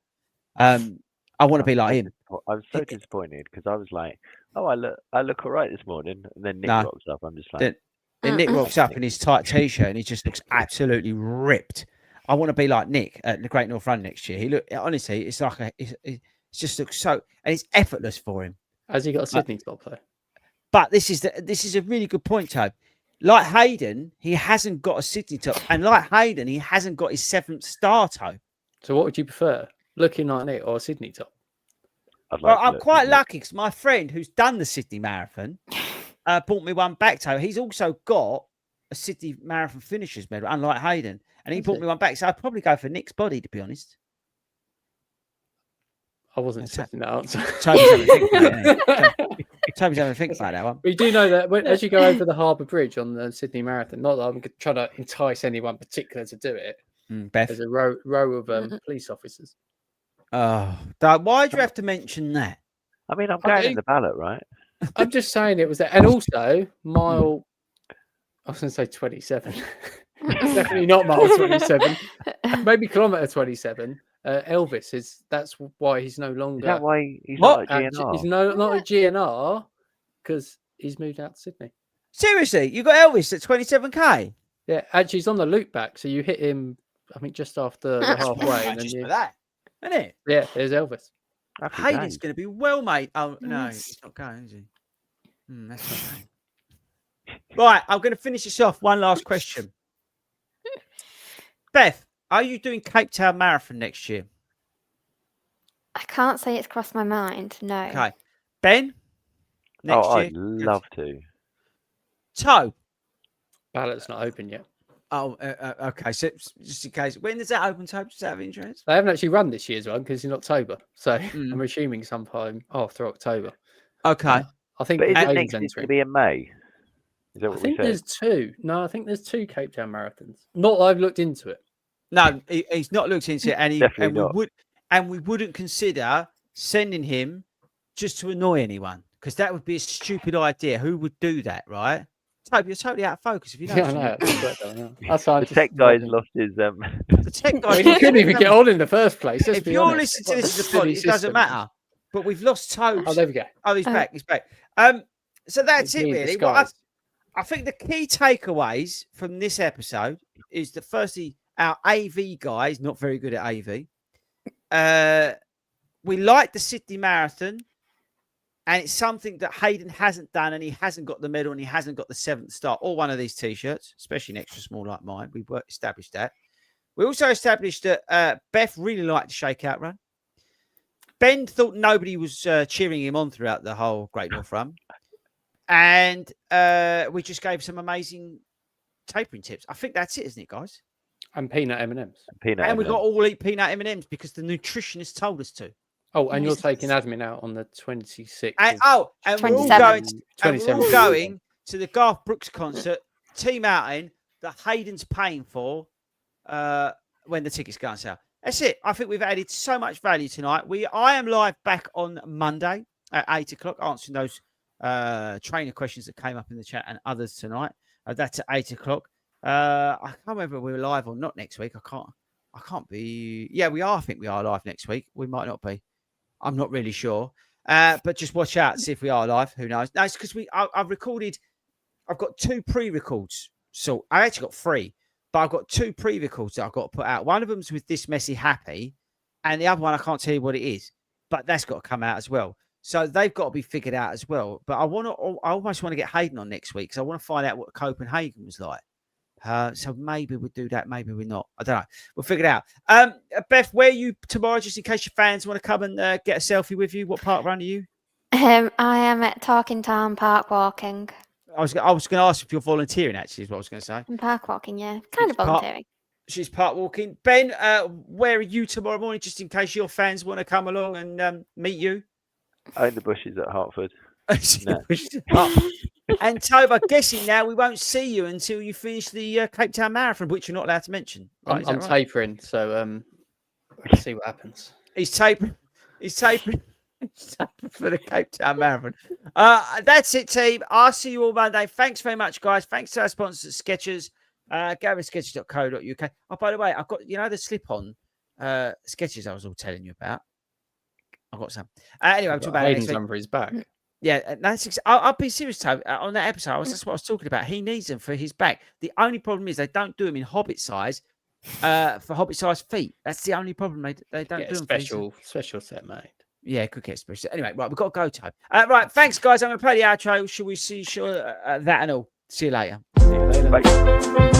I want to be like him. I was so disappointed because I was like, oh, I look all right this morning, and then Nick rocks up. I'm just like, then Nick rocks up in his tight t-shirt and he just looks absolutely ripped. I want to be like Nick at the Great North Run next year. Honestly, it's like it just looks so, and it's effortless for him. Has he got a Sydney top though? But this is a really good point, Tobe. Like Hayden, he hasn't got a Sydney top, and like Hayden, he hasn't got his 7th star toe. So what would you prefer, looking like Nick or a Sydney top? I'm quite lucky because my friend who's done the Sydney Marathon bought me one back toe. He's also got a Sydney Marathon finishers medal, unlike Hayden, and he bought me one back. So I'd probably go for Nick's body, to be honest. I wasn't expecting that answer. Toby's having a think about that one. We do know that as you go over the Harbour Bridge on the Sydney Marathon, not that I'm trying to entice anyone particular to do it. Beth. There's a row of police officers. Oh, why do you have to mention that? I mean, I'm going in the ballot, right? I'm just saying it was there. And also, mile, I was going to say 27. Definitely not mile 27. Maybe kilometre 27. Elvis that's why he's no longer. Is that why he's not at GNR? He's not at GNR because he's moved out to Sydney. Seriously, you got Elvis at 27k? Yeah, actually, he's on the loop back, so you hit him. I think just after the halfway, and then for that, isn't it? Yeah, there's Elvis. Hayden's going to be well, mate. Oh no, he's not going, is he? That's not going. Right, I'm going to finish this off. One last question. Beth, are you doing Cape Town Marathon next year? I can't say it's crossed my mind. No. Okay. Ben? Next year? I'd love to. Toe? Ballot's not open yet. Oh, okay. So just in case, when does that open, Toe? Just out of interest? They haven't actually run this year's one because it's in October. So I'm assuming sometime after October. Okay. I think but is it next going to be in May? Is that what I think we said? there's two. No, I think there's 2 Cape Town marathons. Not that I've looked into it. No, he's not looked into it, and we wouldn't consider sending him just to annoy anyone, because that would be a stupid idea. Who would do that, right? Toby, you're totally out of focus. If you know, Yeah, I know. The tech guy's lost his. The tech guy. He couldn't even get on in the first place. If you're listening to this as a pod, it doesn't matter. But we've lost Toby. Oh, there we go. Oh, he's back. He's back. So that's it, really. I think the key takeaways from this episode is that firstly, our AV guy is not very good at AV. We like the Sydney Marathon, and it's something that Hayden hasn't done, and he hasn't got the medal, and he hasn't got the 7th star or one of these T-shirts, especially an extra small like mine. We established that. We also established that Beth really liked the shakeout run. Ben thought nobody was cheering him on throughout the whole Great North Run. And we just gave some amazing tapering tips. I think that's it, isn't it, guys? And peanut M&Ms. And we got all eat peanut M&Ms because the nutritionist told us to. Oh, and you're Yes. taking admin out on the 26th. And, of and we're all 27th. going. And we're all 27th. going to the Garth Brooks concert, team outing that Hayden's paying for when the tickets go on sale. That's it. I think we've added so much value tonight. I am live back on Monday at 8 o'clock, answering those trainer questions that came up in the chat and others tonight. That's at 8 o'clock. I can't remember if we were live or not next week. I can't be. Yeah, we are. I think we are live next week. We might not be. I'm not really sure. But just watch out, see if we are live. Who knows? No, it's because I've recorded. I've got 2 pre-records. So I actually got 3, but I've got 2 pre-records that I've got to put out. One of them's with This Messy Happy, and the other one I can't tell you what it is, but that's got to come out as well. So they've got to be figured out as well. But I almost want to get Hayden on next week because I want to find out what Copenhagen was like. So maybe we'll do that. Maybe we're not. I don't know. We'll figure it out. Beth, where are you tomorrow? Just in case your fans want to come and get a selfie with you. What park run are you? I am at Talking Town Park walking. I was going to ask if you're volunteering. Actually, is what I was going to say. I'm park walking, yeah, kind of Park- volunteering. She's park walking. Ben, where are you tomorrow morning? Just in case your fans want to come along and meet you. In the bushes at Hartford. No. And Tobe, I'm guessing now we won't see you until you finish the Cape Town Marathon, which you're not allowed to mention. Right? I'm tapering, so we'll see what happens. He's tapering. He's tapering for the Cape Town Marathon. That's it, team. I'll see you all Monday. Thanks very much, guys. Thanks to our sponsors, Skechers. Go to skechers.co.uk. Oh, by the way, I've got the slip-on Skechers I was all telling you about. I've got some. Anyway, I'll talk about it next Hayden's week. number is back. Yeah, I'll be serious, Toby. On that episode, that's what I was talking about. He needs them for his back. The only problem is they don't do them in hobbit size for hobbit size feet. That's the only problem. They don't do them. Special set made. Yeah, could get special. Anyway, right, we've got to go, Toby. Right, thanks, guys. I'm going to play the outro. Shall we see that and all? See you later. Bye.